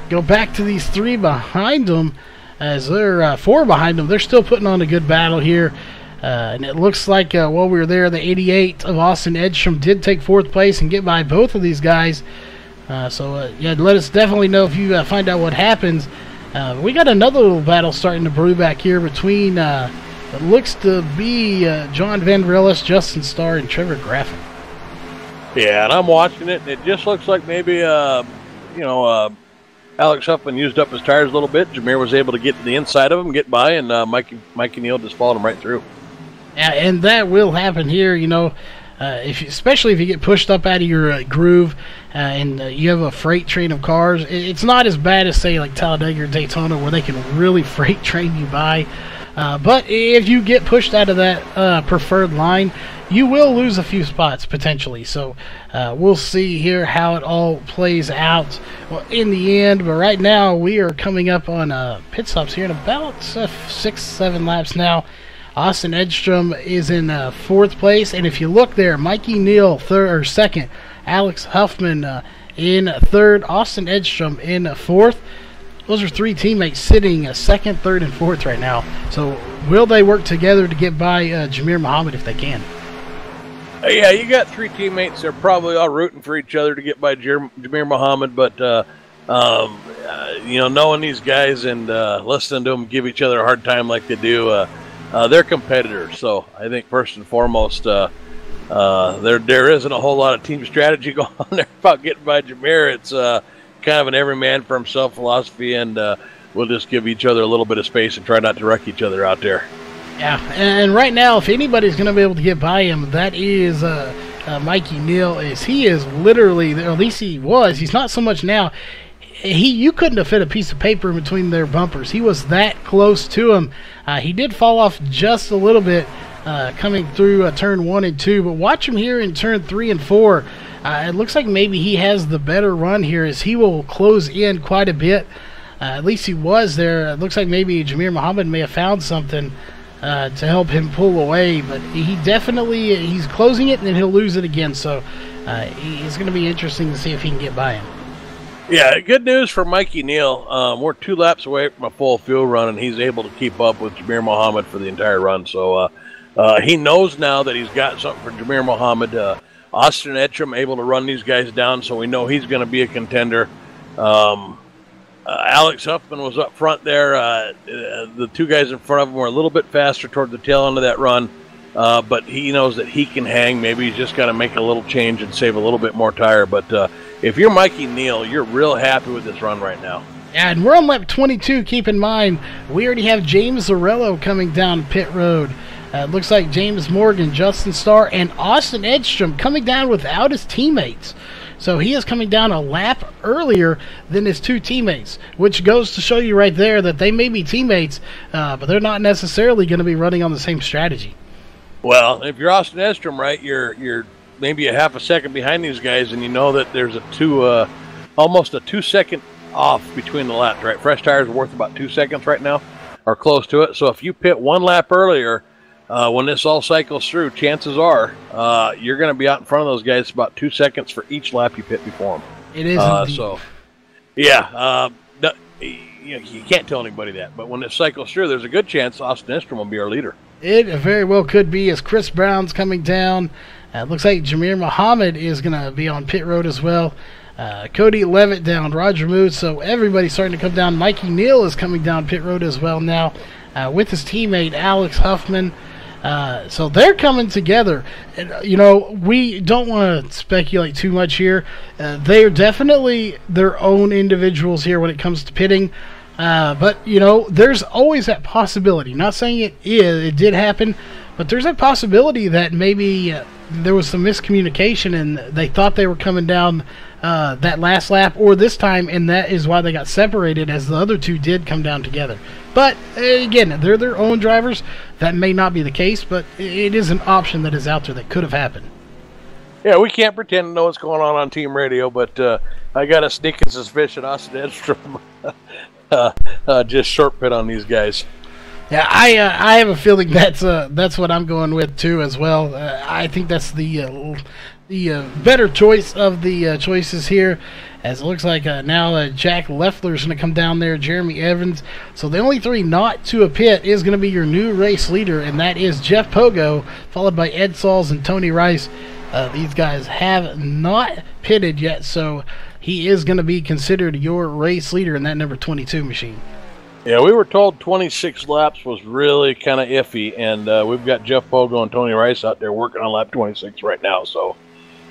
go back to these 3 behind them, as they're 4 behind them. They're still putting on a good battle here. And it looks like while we were there, the 88 of Austin Edstrom did take 4th place and get by both of these guys. Yeah, let us definitely know if you find out what happens. We got another little battle starting to brew back here between what looks to be John Vandrillis, Justin Starr, and Trevor Graffin. Yeah, and I'm watching it, and it just looks like maybe, Alex Huffman used up his tires a little bit. Jameer was able to get to the inside of him, get by, and Mikey Neal just followed him right through. Yeah, and that will happen here, especially if you get pushed up out of your groove and you have a freight train of cars. It's not as bad as, say, like Talladega or Daytona, where they can really freight train you by. But if you get pushed out of that preferred line, you will lose a few spots potentially. So we'll see here how it all plays out in the end. But right now we are coming up on pit stops here in about 6-7 laps now. Austin Edstrom is in 4th place, and if you look there, Mikey Neal 2nd, Alex Huffman in 3rd, Austin Edstrom in 4th. Those are 3 teammates sitting 2nd, 3rd, and 4th right now. So will they work together to get by Jameer Mohammed if they can? Yeah, you got 3 teammates. They're probably all rooting for each other to get by Jameer Mohammed, but knowing these guys and listening to them give each other a hard time like they do, they're competitors. So I think first and foremost, there isn't a whole lot of team strategy going on there about getting by Jameer. It's kind of an every man for himself philosophy, and we'll just give each other a little bit of space and try not to wreck each other out there. Yeah, and right now, if anybody's going to be able to get by him, that is Mikey Neal. He is literally, or at least he was. He's not so much now. You couldn't have fit a piece of paper in between their bumpers. He was that close to him. He did fall off just a little bit coming through turn 1 and 2, but watch him here in turn 3 and 4. It looks like maybe he has the better run here, as he will close in quite a bit. At least he was there. It looks like maybe Jameer Mohammed may have found something to help him pull away, but he's closing it and then he'll lose it again. So it's going to be interesting to see if he can get by him. Yeah, good news for Mikey Neal. We're 2 laps away from a full fuel run, and he's able to keep up with Jameer Mohammed for the entire run. So he knows now that he's got something for Jameer Mohammed. Austin Edstrom able to run these guys down, so we know he's going to be a contender. Alex Huffman was up front there. The 2 guys in front of him were a little bit faster toward the tail end of that run, but he knows that he can hang. Maybe he's just got to make a little change and save a little bit more tire. But if you're Mikey Neal, you're real happy with this run right now. And we're on lap 22. Keep in mind, we already have James Zarello coming down pit road. Looks like James Morgan, Justin Starr, and Austin Edstrom coming down without his teammates. So he is coming down a lap earlier than his 2 teammates, which goes to show you right there that they may be teammates, but they're not necessarily going to be running on the same strategy. Well, if you're Austin Edstrom, right, you're maybe a half a second behind these guys, and you know that there's almost a 2-second off between the laps, right? Fresh tires are worth about 2 seconds right now, or close to it. So if you pit 1 lap earlier, when this all cycles through, chances are you're going to be out in front of those guys about 2 seconds for each lap you pit before them. It is indeed. So, yeah, you can't tell anybody that. But when it cycles through, there's a good chance Austin Edstrom will be our leader. It very well could be, as Chris Brown's coming down. Looks like Jameer Mohammed is going to be on pit road as well. Cody Levitt down, Roger Mood, so everybody's starting to come down. Mikey Neal is coming down pit road as well now with his teammate Alex Huffman. So they're coming together. And, we don't want to speculate too much here. They are definitely their own individuals here when it comes to pitting. But, there's always that possibility. Not saying it did happen, but there's that possibility that maybe there was some miscommunication and they thought they were coming down that last lap or this time, and that is why they got separated, as the other two did come down together. But again, they're their own drivers. That may not be the case, but it is an option that is out there that could have happened. Yeah, we can't pretend to know what's going on team radio, but I got a sneaking suspicion Austin Edstrom just short pit on these guys. Yeah, I have a feeling that's what I'm going with too as well. I think that's the better choice of the choices here, as it looks like now Jack Leffler's going to come down there, Jeremy Evans. So the only three not to a pit is going to be your new race leader, and that is Jeff Pogo, followed by Ed Sauls and Tony Rice. These guys have not pitted yet, so he is going to be considered your race leader in that number 22 machine. Yeah, we were told 26 laps was really kind of iffy, and we've got Jeff Pogo and Tony Rice out there working on lap 26 right now. So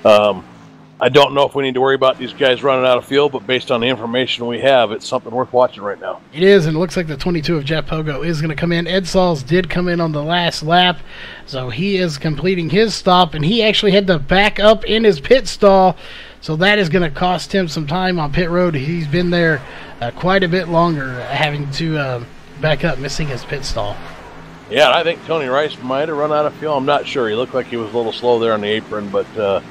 I don't know if we need to worry about these guys running out of fuel, but based on the information we have, it's something worth watching right now. It is, and it looks like the 22 of Jeff Pogo is going to come in. Ed Sauls did come in on the last lap, so he is completing his stop, and he actually had to back up in his pit stall, so that is going to cost him some time on pit road. He's been there quite a bit longer, having to back up, missing his pit stall. Yeah, I think Tony Rice might have run out of fuel. I'm not sure. He looked like he was a little slow there on the apron, but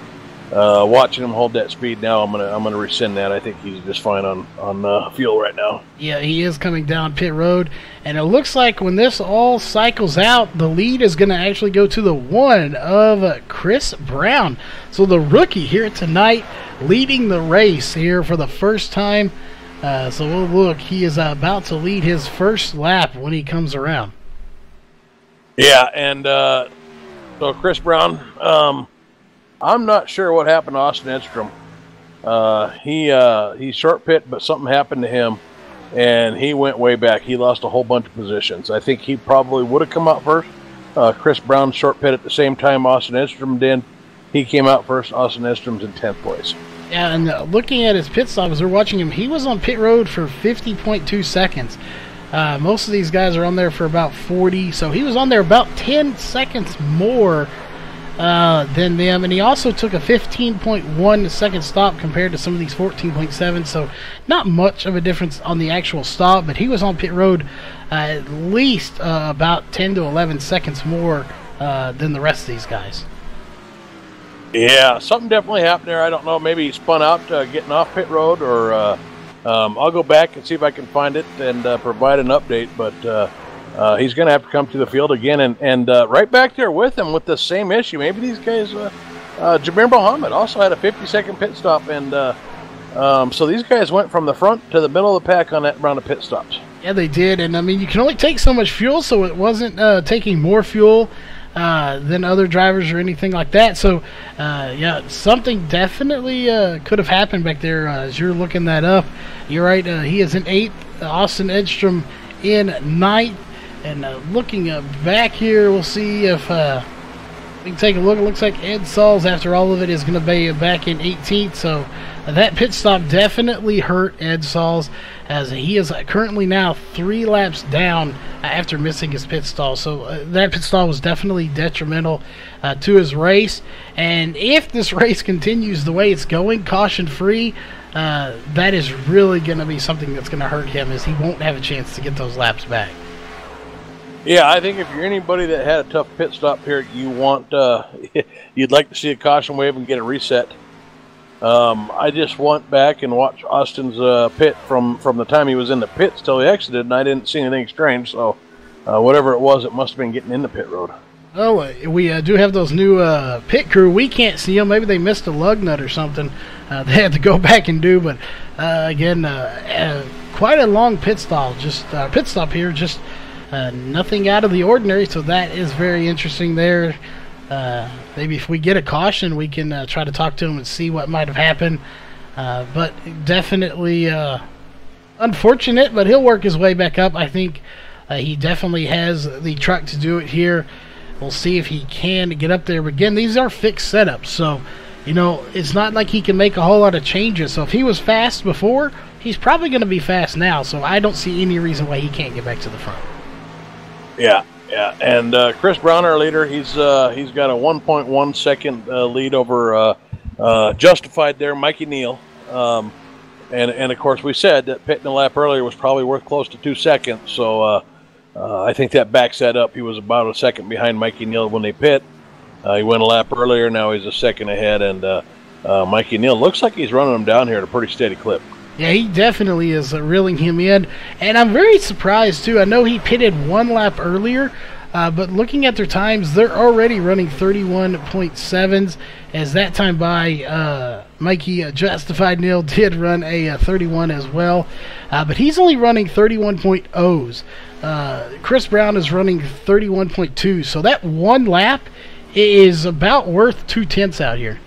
watching him hold that speed now, I'm gonna rescind that. I think he's just fine on fuel right now. Yeah, he is coming down pit road, and it looks like when this all cycles out, the lead is going to actually go to the one of Chris Brown. So the rookie here tonight, leading the race here for the first time. So we'll look. He is about to lead his first lap when he comes around. Yeah, and so Chris Brown, I'm not sure what happened to Austin Edstrom. He short pit, but something happened to him, and he went way back. He lost a whole bunch of positions. I think he probably would have come out first. Chris Brown short pit at the same time Austin Edstrom did. He came out first. Austin Edstrom's in 10th place. Yeah, and looking at his pit stop as we're watching him, he was on pit road for 50.2 seconds. Most of these guys are on there for about 40, so he was on there about 10 seconds more than them, and he also took a 15.1 second stop compared to some of these 14.7, so not much of a difference on the actual stop, but he was on pit road at least about 10 to 11 seconds more than the rest of these guys. Yeah, something definitely happened there. I don't know. Maybe he spun out getting off pit road, or I'll go back and see if I can find it and provide an update. But he's going to have to come to the field again, and right back there with him with the same issue. Maybe these guys, Jabir Mohammed also had a 50-second pit stop, and so these guys went from the front to the middle of the pack on that round of pit stops. Yeah, they did, and I mean, you can only take so much fuel, so it wasn't taking more fuel than other drivers or anything like that. So, yeah, something definitely could have happened back there as you're looking that up. You're right, he is in 8th, Austin Edstrom in 9th. And looking back here, we'll see if we can take a look. It looks like Ed Sauls, after all of it, is going to be back in 18th. So that pit stop definitely hurt Ed Sauls, as he is currently now 3 laps down after missing his pit stall. So that pit stall was definitely detrimental to his race. And if this race continues the way it's going, caution-free, that is really going to be something that's going to hurt him, as he won't have a chance to get those laps back. Yeah, I think if you're anybody that had a tough pit stop here, you want you'd like to see a caution wave and get a reset. I just went back and watched Austin's pit from the time he was in the pits till he exited, and I didn't see anything strange. So whatever it was, it must have been getting in the pit road. Oh, we do have those new pit crew. We can't see them. Maybe they missed a lug nut or something. They had to go back and do. But again, quite a long pit stop. Pit stop here. Just nothing out of the ordinary. So that is very interesting there. Maybe if we get a caution, we can try to talk to him and see what might have happened. But definitely unfortunate. But he'll work his way back up. I think he definitely has the truck to do it here. We'll see if he can get up there. But again, these are fixed setups, so it's not like he can make a whole lot of changes. So if he was fast before, he's probably going to be fast now. So I don't see any reason why he can't get back to the front. Yeah. And Chris Brown, our leader, he's got a 1.1 second lead over Justified there, Mikey Neal. And of course, we said that pitting a lap earlier was probably worth close to 2 seconds. So I think that backs that up. He was about a second behind Mikey Neal when they pit. He went a lap earlier. Now he's a second ahead. And Mikey Neal looks like he's running him down here at a pretty steady clip. Yeah, he definitely is reeling him in. And I'm very surprised, too. I know he pitted 1 lap earlier. But looking at their times, they're already running 31.7s. As that time by, Mikey Justified Neal did run a 31 as well. But he's only running 31.0s. Chris Brown is running 31.2. So that 1 lap is about worth 2/10 out here.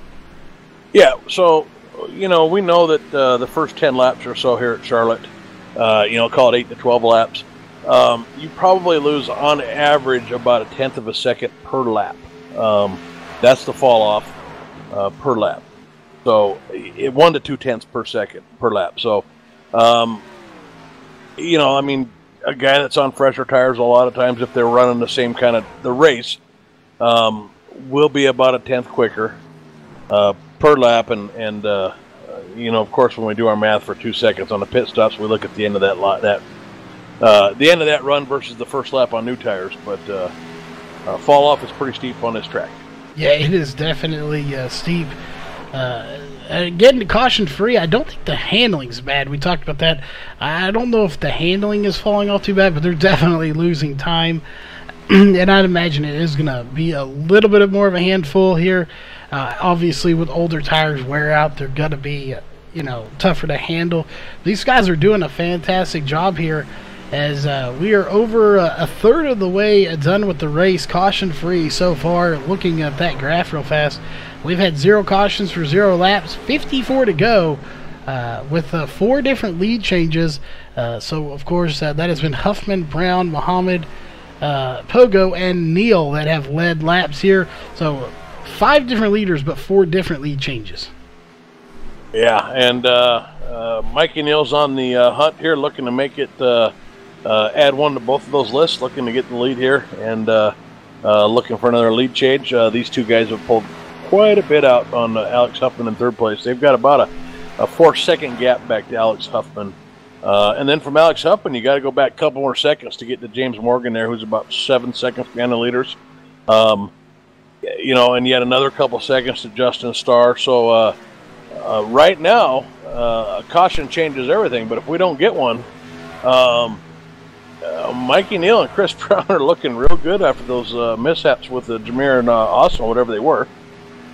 Yeah, so, we know that the first 10 laps or so here at Charlotte, call it 8 to 12 laps. You probably lose on average about 1/10 of a second per lap. That's the fall off per lap. So 1 to 2/10 per second per lap. So, a guy that's on fresher tires a lot of times, if they're running the same kind of the race, will be about 1/10 quicker per lap. And of course, when we do our math for 2 seconds on the pit stops, we look at the end of that the end of that run versus the first lap on new tires, but fall off is pretty steep on this track. Yeah, it is definitely steep. Getting to caution free, I don't think the handling's bad. We talked about that. I don't know if the handling is falling off too bad, but they're definitely losing time. And I'd imagine it is going to be a little bit more of a handful here. Obviously, with older tires wear out, they're going to be tougher to handle. These guys are doing a fantastic job here. As we are over a third of the way done with the race, caution-free so far. Looking at that graph real fast, we've had 0 cautions for 0 laps, 54 to go, with 4 different lead changes. So, of course, that has been Huffman, Brown, Muhammad, Pogo, and Neal that have led laps here. So, 5 different leaders, but 4 different lead changes. Yeah, and Mikey Neal's on the hunt here, looking to make it add 1 to both of those lists, looking to get the lead here, and looking for another lead change. These 2 guys have pulled quite a bit out on Alex Huffman in 3rd place. They've got about a 4-second gap back to Alex Huffman. And then from Alex Huffman, you got to go back a couple more seconds to get to James Morgan there, who's about 7 seconds behind the leaders. And yet another couple seconds to Justin Starr. So right now, caution changes everything, but if we don't get one, Mikey Neal and Chris Brown are looking real good after those mishaps with the Jameer and Austin, or whatever they were.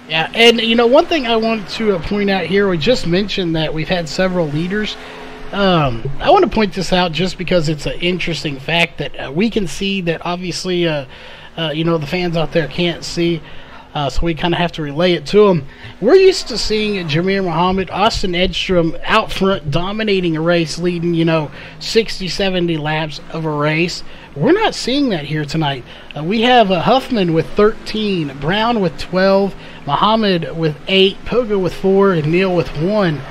Yeah, and one thing I wanted to point out here, we just mentioned that we've had several leaders. I want to point this out just because it's an interesting fact that we can see that obviously, the fans out there can't see. So we kind of have to relay it to them. We're used to seeing Jameer Muhammad, Austin Edstrom out front dominating a race, leading, 60, 70 laps of a race. We're not seeing that here tonight. We have Huffman with 13, Brown with 12, Muhammad with 8, Pogo with 4, and Neal with 1.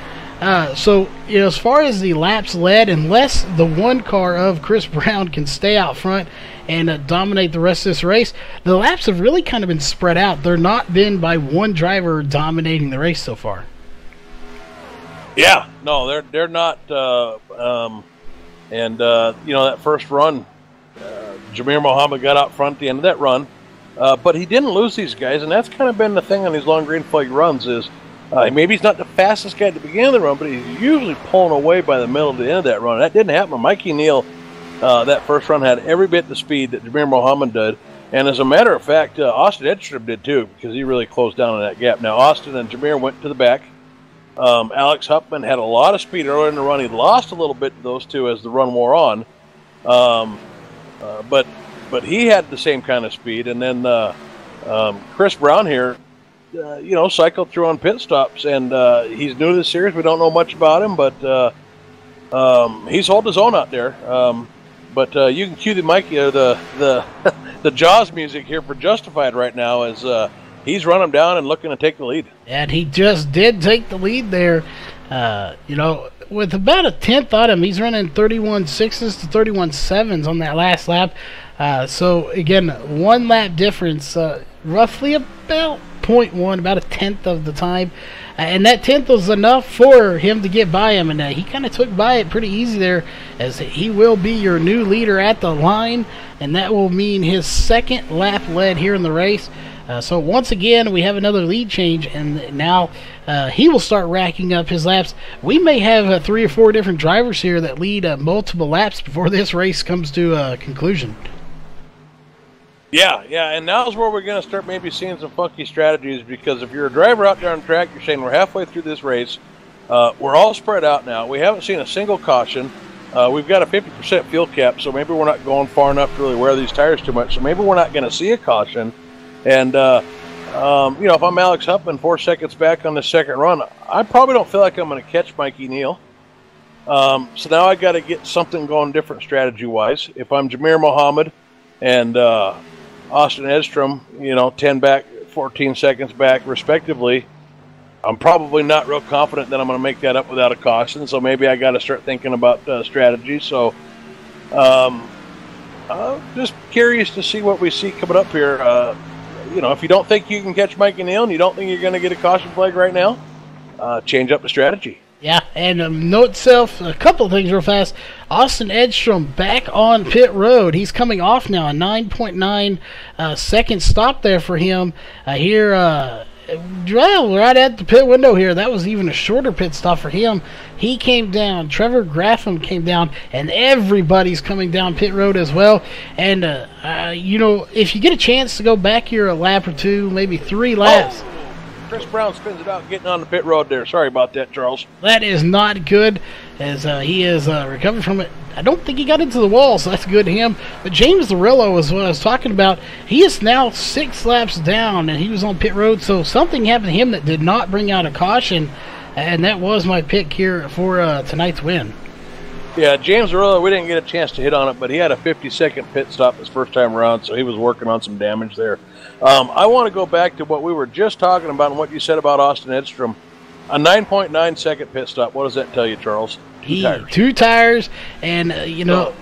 So, as far as the laps led, unless the one car of Chris Brown can stay out front and dominate the rest of this race, the laps have really kind of been spread out. They're not been by one driver dominating the race so far. Yeah, no, they're not. That first run, Jameer Muhammad got out front at the end of that run, but he didn't lose these guys, and that's kind of been the thing on these long green flag runs is maybe he's not the fastest guy at the beginning of the run, but he's usually pulling away by the middle to the end of that run. That didn't happen. Mikey Neal, that first run, had every bit the speed that Jameer Muhammad did. And as a matter of fact, Austin Edstrom did too, because he really closed down on that gap. Now, Austin and Jameer went to the back. Alex Huffman had a lot of speed earlier in the run. He lost a little bit to those two as the run wore on. But he had the same kind of speed. And then Chris Brown here, cycled through on pit stops. And he's new to the series. We don't know much about him, but he's holding his own out there. But you can cue the Mikey, the Jaws music here for Justified right now as he's running down and looking to take the lead. And he just did take the lead there. With about a tenth on him, he's running 31.6s to 31.7s on that last lap. So, again, 1 lap difference, roughly about 0.1, about a tenth of the time. And that tenth was enough for him to get by him, and he kind of took by it pretty easy there, as he will be your new leader at the line, and that will mean his second lap led here in the race. So once again, we have another lead change, and now he will start racking up his laps. We may have 3 or 4 different drivers here that lead multiple laps before this race comes to a conclusion. Yeah, and now's where we're going to start maybe seeing some funky strategies, because if you're a driver out there on the track, you're saying we're halfway through this race. We're all spread out now. We haven't seen a single caution. We've got a 50% fuel cap, so maybe we're not going far enough to really wear these tires too much, so maybe we're not going to see a caution. And, if I'm Alex Huffman 4 seconds back on the second run, I probably don't feel like I'm going to catch Mikey Neal. So now I got to get something going different strategy-wise. If I'm Jameer Mohammed and Austin Edstrom, 10 back, 14 seconds back, respectively, I'm probably not real confident that I'm going to make that up without a caution. So maybe I got to start thinking about strategy. So, just curious to see what we see coming up here. If you don't think you can catch Mikey Neal and you don't think you're going to get a caution flag right now, change up the strategy. Yeah, and note itself, a couple of things real fast. Austin Edstrom back on pit road. He's coming off now, a 9.9 second stop there for him here. Right at the pit window here. That was even a shorter pit stop for him. He came down. Trevor Graffam came down, and everybody's coming down pit road as well. And, if you get a chance to go back here a lap or 2, maybe 3 laps. Oh! Chris Brown spins it out getting on the pit road there. Sorry about that, Charles. That is not good, as he is recovered from it. I don't think he got into the wall, so that's good to him. But James Larillo is what I was talking about. He is now 6 laps down, and he was on pit road, so something happened to him that did not bring out a caution, and that was my pick here for tonight's win. Yeah, James Larillo, we didn't get a chance to hit on it, but he had a 50-second pit stop his first time around, so he was working on some damage there. I want to go back to what we were just talking about and what you said about Austin Edstrom. A 9.9 second pit stop. What does that tell you, Charles? 2 tires. 2 tires, and So,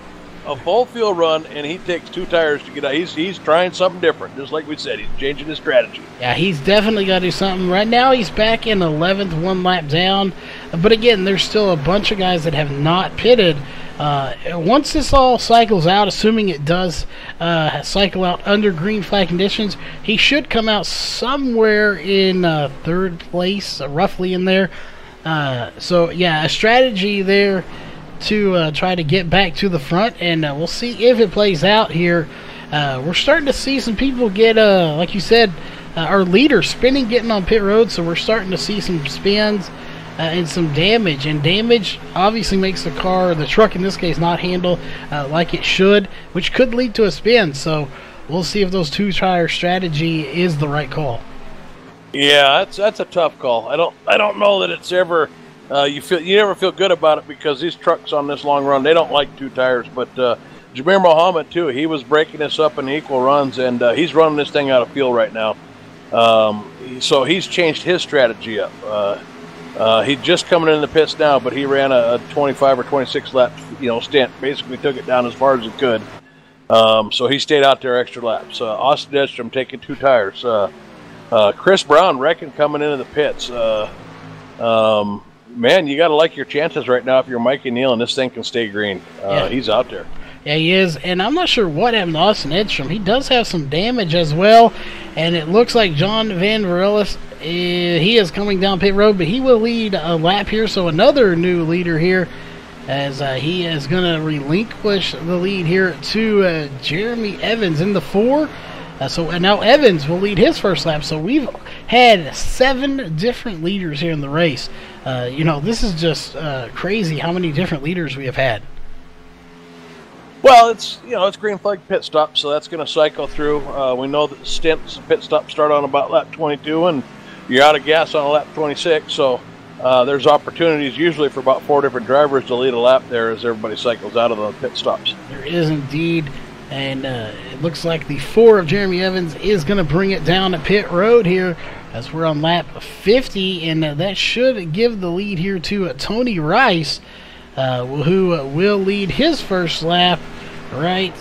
a full field run, and he takes 2 tires to get out. He's trying something different, just like we said. He's changing his strategy. Yeah, he's definitely got to do something. Right now, he's back in 11th, 1 lap down. But again, there's still a bunch of guys that have not pitted. Once this all cycles out, assuming it does cycle out under green flag conditions, he should come out somewhere in 3rd place, roughly in there. So, yeah, a strategy there to try to get back to the front, and we'll see if it plays out here. We're starting to see some people get, like you said, our leader spinning, getting on pit road, so we're starting to see some spins and some damage. And damage obviously makes the car, the truck in this case, not handle like it should, which could lead to a spin. So we'll see if those 2-tire strategy is the right call. Yeah, that's a tough call. I don't know that it's ever you never feel good about it, because these trucks on this long run, they don't like 2 tires. But Jameer Mohammed too, he was breaking this up in equal runs, and he's running this thing out of fuel right now. So he's changed his strategy up. He's just coming in the pits now, but he ran a 25 or 26 lap stint. Basically took it down as far as he could. So he stayed out there extra laps. Austin Edstrom taking 2 tires. Chris Brown wrecking coming into the pits. Man, you got to like your chances right now if you're Mikey Neal and this thing can stay green. Yeah. He's out there. Yeah, he is, and I'm not sure what happened to Austin Edstrom. He does have some damage as well, and it looks like John Van Varillis, he is coming down pit road, but he will lead a lap here, so another new leader here, as he is going to relinquish the lead here to Jeremy Evans in the 4. And now Evans will lead his first lap. So we've had 7 different leaders here in the race. This is just crazy how many different leaders we have had. Well, it's green flag pit stop, so that's going to cycle through. We know that stints and pit stops start on about lap 22, and you're out of gas on lap 26. So there's opportunities usually for about 4 different drivers to lead a lap there as everybody cycles out of the pit stops. There is indeed. And it looks like the 4 of Jeremy Evans is going to bring it down to pit road here as we're on lap 50. And that should give the lead here to Tony Rice, who will lead his first lap right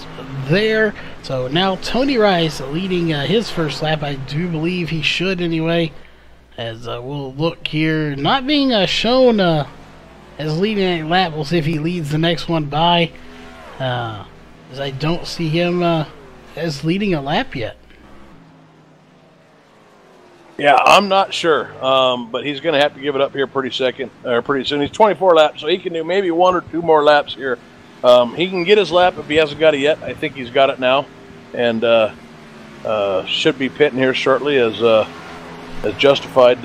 there. So now Tony Rice leading his first lap. I do believe he should anyway. As we'll look here, not being shown as leading a lap. We'll see if he leads the next one by. As I don't see him as leading a lap yet. Yeah, I'm not sure, but he's going to have to give it up here pretty soon. He's 24 laps, so he can do maybe 1 or 2 more laps here. He can get his lap if he hasn't got it yet. I think he's got it now, and should be pitting here shortly as Justified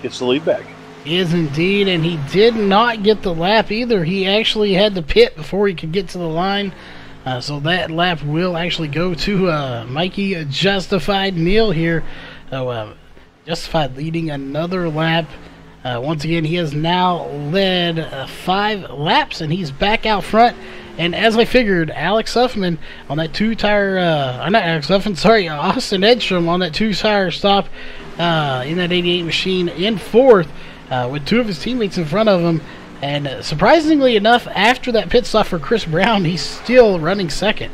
gets the lead back. He is indeed, and he did not get the lap either. He actually had to pit before he could get to the line. So that lap will actually go to Mikey Justified Neal here. Justified leading another lap. Once again, he has now led 5 laps, and he's back out front. And as I figured, Alex Huffman on that Austin Edstrom on that 2-tire stop in that 88 machine in 4th with 2 of his teammates in front of him. And surprisingly enough, after that pit stop for Chris Brown, he's still running 2nd.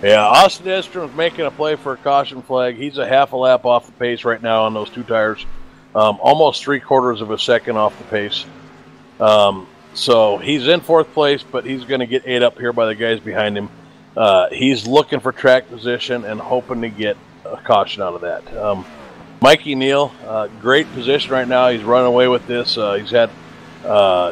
Yeah, Austin Edstrom's making a play for a caution flag. He's a half a lap off the pace right now on those 2 tires. Almost 3/4 of a second off the pace. So he's in 4th place, but he's going to get ate up here by the guys behind him. He's looking for track position and hoping to get a caution out of that. Mikey Neal, great position right now. He's running away with this. He's had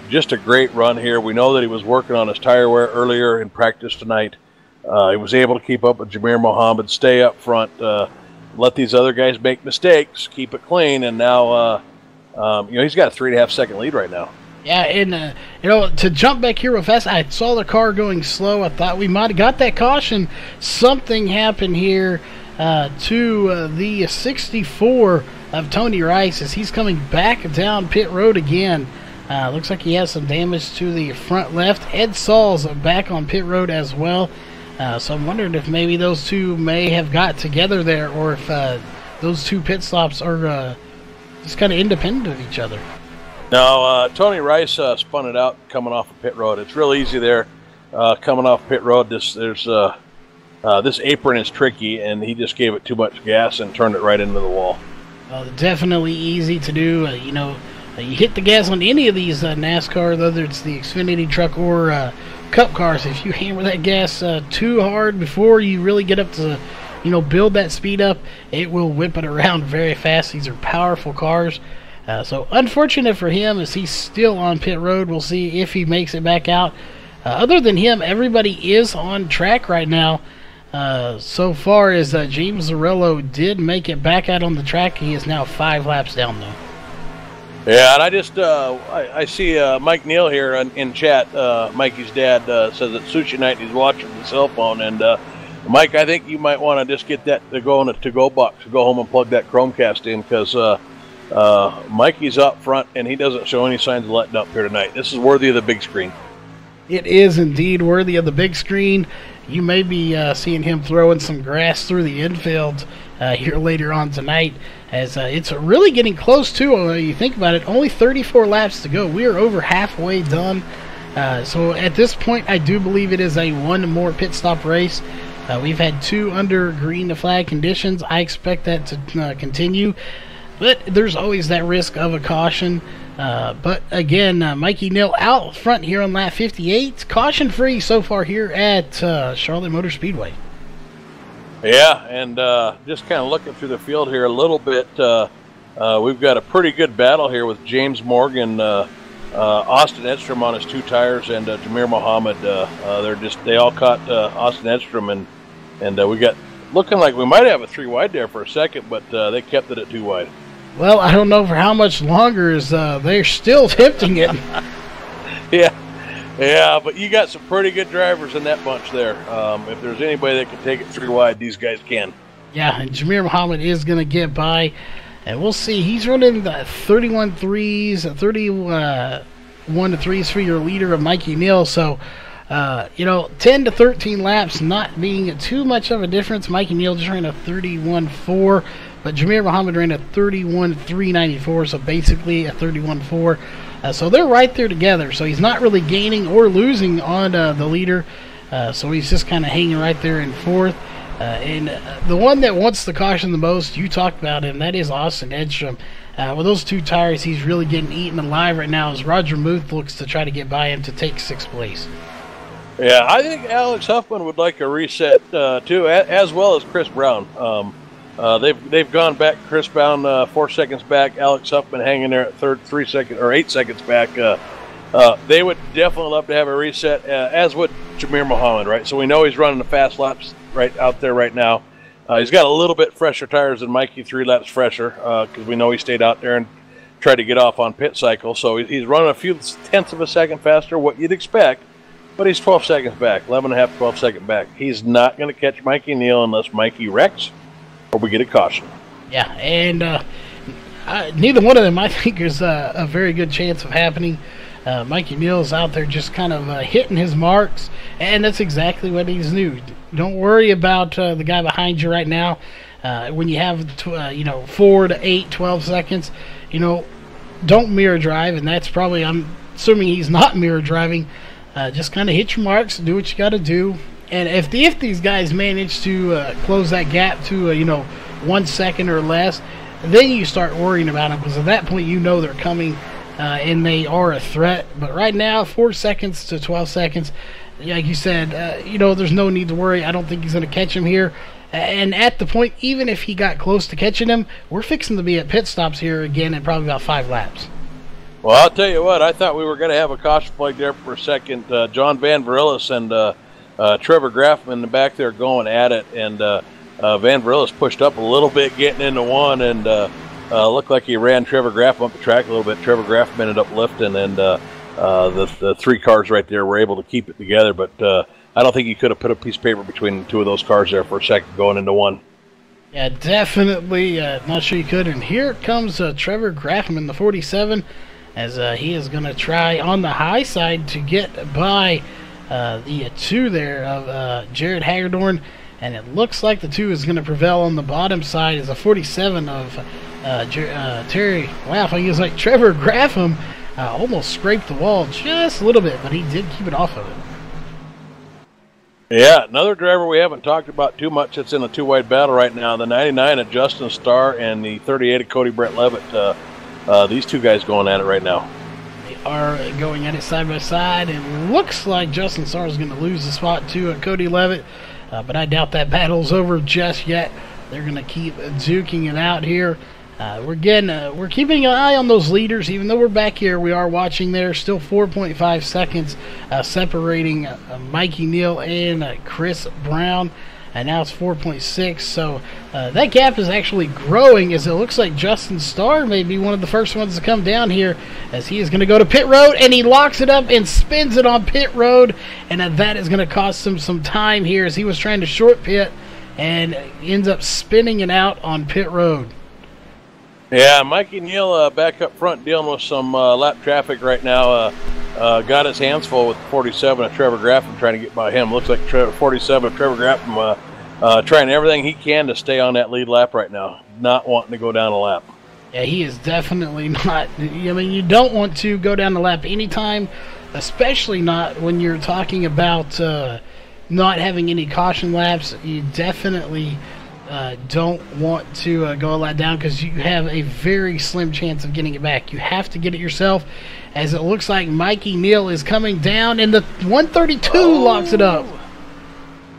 just a great run here. We know that he was working on his tire wear earlier in practice tonight. He was able to keep up with Jameer Mohammed, stay up front, let these other guys make mistakes, keep it clean, and now he's got a 3.5 second lead right now. Yeah, and to jump back here real fast, I saw the car going slow. I thought we might have got that caution. Something happened here to the 64 of Tony Rice as he's coming back down pit road again. Looks like he has some damage to the front left. Ed Saul's back on pit road as well. So I'm wondering if maybe those two may have got together there, or if those 2 pit stops are just kind of independent of each other. No, Tony Rice spun it out coming off of pit road. It's real easy there coming off pit road. This apron is tricky, and he just gave it too much gas and turned it right into the wall. Definitely easy to do. You hit the gas on any of these NASCAR, whether it's the Xfinity truck or Cup cars. If you hammer that gas too hard before you really get up to, build that speed up, it will whip it around very fast. These are powerful cars. So unfortunate for him as he's still on pit road. We'll see if he makes it back out. Other than him, everybody is on track right now. So far as James Zarello did make it back out on the track, he is now 5 laps down though. Yeah, and I just I see Mike Neal here in chat. Mikey's dad says it's sushi night and he's watching the cell phone. And Mike, I think you might want to just get that to go in a to-go box. Go home and plug that Chromecast in, because Mikey's up front and he doesn't show any signs of letting up here tonight. This is worthy of the big screen. It is indeed worthy of the big screen. You may be seeing him throwing some grass through the infield here later on tonight, as it's really getting close to, you think about it, only 34 laps to go. We are over halfway done. So at this point, I do believe it is a 1 more pit stop race. We've had 2 under green flag conditions. I expect that to continue, but there's always that risk of a caution. But again, Mikey Neal out front here on lap 58. Caution free so far here at Charlotte Motor Speedway. Yeah, and just kind of looking through the field here a little bit, we've got a pretty good battle here with James Morgan, Austin Edstrom on his 2 tires, and Jameer Mohammed. They all caught Austin Edstrom, and we got looking like we might have a 3 wide there for a second, but they kept it at 2 wide. Well, I don't know for how much longer, as they're still attempting it. Yeah, but you got some pretty good drivers in that bunch there. If there's anybody that can take it 3 wide, these guys can. Yeah, and Jameer Mohammed is going to get by, and we'll see. He's running the 31 threes, 31 to 3s for your leader of Mikey Neal. So, 10 to 13 laps not being too much of a difference. Mikey Neal just ran a 31.4. But Jameer Mohammed ran a 31.394, so basically a 31.4. So they're right there together. So he's not really gaining or losing on the leader. So he's just kind of hanging right there in fourth. And the one that wants the caution the most, you talked about him, that is Austin Edstrom. With those 2 tires, he's really getting eaten alive right now as Roger Muth looks to try to get by him to take 6th place. Yeah, I think Alex Huffman would like a reset too, as well as Chris Brown. They've gone back. Chris Brown 4 seconds back. Alex Huffman hanging there at 3 seconds or 8 seconds back. They would definitely love to have a reset, as would Jameer Muhammad, right? So we know he's running the fast laps right out there right now. He's got a little bit fresher tires than Mikey, 3 laps fresher, because we know he stayed out there and tried to get off on pit cycle. So he's running a few tenths of a second faster, what you'd expect, but he's 12 seconds back, 11.5, 12 seconds back. He's not going to catch Mikey Neal unless Mikey wrecks or we get a caution. Yeah, and neither one of them, I think, is a very good chance of happening. Mikey Neal's out there just kind of hitting his marks, and that's exactly what he's new. Don't worry about the guy behind you right now. When you have 4 to 8, 12 seconds, don't mirror drive, and that's probably, I'm assuming he's not mirror driving. Just kind of hit your marks, do what you got to do, and if these guys manage to close that gap to 1 second or less, then you start worrying about them, because at that point they're coming. And they are a threat. But right now, 4 seconds to 12 seconds, like you said, there's no need to worry. I don't think he's going to catch him here. And at the point, even if he got close to catching him, we're fixing to be at pit stops here again in probably about 5 laps. Well, I'll tell you what, I thought we were going to have a caution flag there for a second. John Van Verillis and Trevor Graffman in the back there going at it. And Van Verillis pushed up a little bit getting into one, and looked like he ran Trevor Graffman up the track a little bit. Trevor Graffman ended up lifting, and the 3 cars right there were able to keep it together. But I don't think he could have put a piece of paper between 2 of those cars there for a second going into one. Yeah, definitely not sure you could. And here comes Trevor Graffman, the 47, as he is going to try on the high side to get by the 2 there of Jared Hagedorn. And it looks like the 2 is going to prevail on the bottom side as a 47 of Terry. Wow, he was like Trevor Graffman almost scraped the wall just a little bit, but he did keep it off of it. Yeah, another driver we haven't talked about too much that's in a 2-wide battle right now, the 99 of Justin Starr and the 38 of Cody Brett Levitt. These 2 guys going at it right now. They are going at it side by side, and looks like Justin Starr is going to lose the spot to Cody Levitt. But I doubt that battle's over just yet. They're going to keep duking it out here. We're keeping an eye on those leaders. Even though we're back here, we are watching there. Still 4.5 seconds separating Mikey Neal and Chris Brown. And now it's 4.6. So that gap is actually growing, as it looks like Justin Starr may be one of the first ones to come down here, as he is going to go to pit road, and he locks it up and spins it on pit road. And that is going to cost him some time here, as he was trying to short pit and ends up spinning it out on pit road. Yeah, Mikey Neal back up front dealing with some lap traffic right now. Got his hands full with 47 of Trevor Graffman trying to get by him. Looks like 47 of Trevor Graffman trying everything he can to stay on that lead lap right now, not wanting to go down a lap. Yeah, he is definitely not. I mean, you don't want to go down the lap anytime, especially not when you're talking about not having any caution laps. You definitely don't want to go a lap down, because you have a very slim chance of getting it back. You have to get it yourself, as it looks like Mikey Neal is coming down, and the 132 locks it up.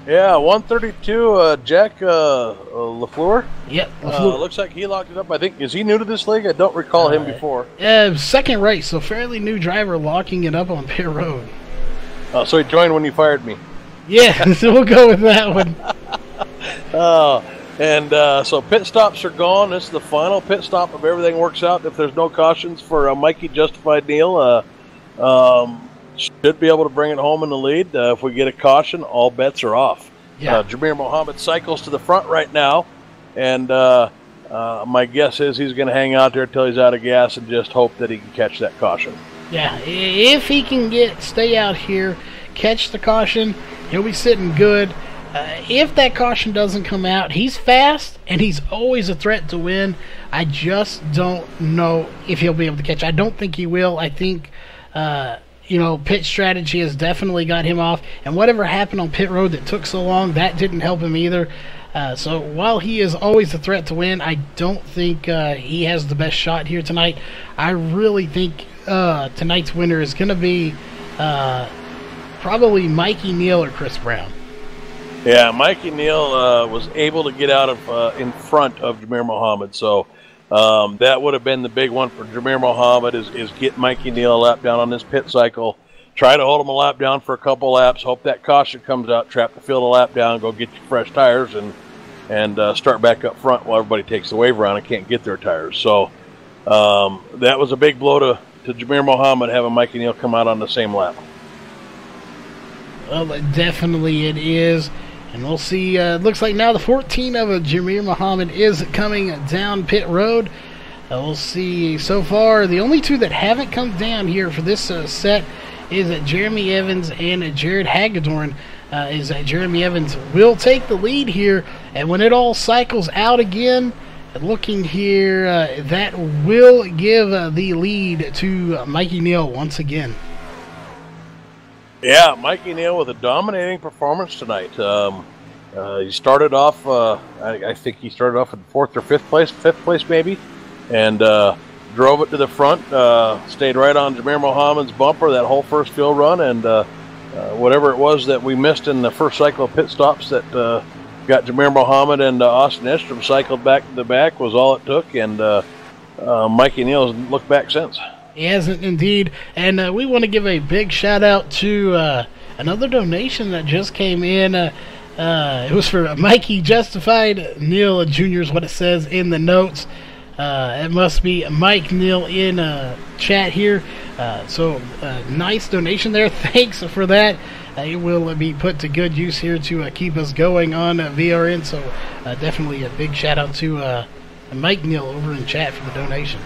Yeah, 132, Jack LaFleur. Yep, LaFleur. Looks like he locked it up. I think, is he new to this league? I don't recall him before. Second race, so fairly new driver locking it up on pit road. So he joined when you fired me. Yeah, so we'll go with that one. So pit stops are gone. This is the final pit stop if everything works out. If there's no cautions for Mikey Justified Neal, should be able to bring it home in the lead. If we get a caution, all bets are off. Yeah. Jameer Muhammad cycles to the front right now, and my guess is he's going to hang out there until he's out of gas and just hope that he can catch that caution. Yeah, if he can stay out here, catch the caution, he'll be sitting good. If that caution doesn't come out, he's fast, and he's always a threat to win. I just don't know if he'll be able to catch. I don't think he will. I think pit strategy has definitely got him off, and whatever happened on pit road that took so long, that didn't help him either. So while he is always a threat to win, I don't think he has the best shot here tonight. I really think tonight's winner is going to be probably Mikey Neal or Chris Brown. Yeah, Mikey Neal was able to get out of in front of Jameer Muhammad, so that would have been the big one for Jameer Muhammad is get Mikey Neal a lap down on this pit cycle. Try to hold him a lap down for a couple laps. Hope that caution comes out. Trap the field a lap down. Go get your fresh tires and start back up front while everybody takes the waiver on and can't get their tires. So that was a big blow to Jameer Muhammad having Mikey Neal come out on the same lap. Well, definitely it is. And we'll see. Looks like now the 14 of Jameer Muhammad is coming down pit road. We'll see. So far, the only two that haven't come down here for this set is Jeremy Evans and Jared Hagedorn. Jeremy Evans will take the lead here, and when it all cycles out again, looking here, that will give the lead to Mikey Neal once again. Yeah, Mikey Neal with a dominating performance tonight. He started off, I think he started off in fifth place maybe, and drove it to the front, stayed right on Jameer Muhammad's bumper that whole first field run, and whatever it was that we missed in the first cycle of pit stops that got Jameer Muhammad and Austin Edstrom cycled back to the back was all it took, and Mikey Neal hasn't looked back since. He hasn't indeed, and we want to give a big shout out to another donation that just came in. It was for Mikey Justified Neal Jr. is what it says in the notes. It must be Mike Neal in chat here. So nice donation there. Thanks for that. It will be put to good use here to keep us going on VRN. So definitely a big shout out to Mike Neal over in chat for the donation.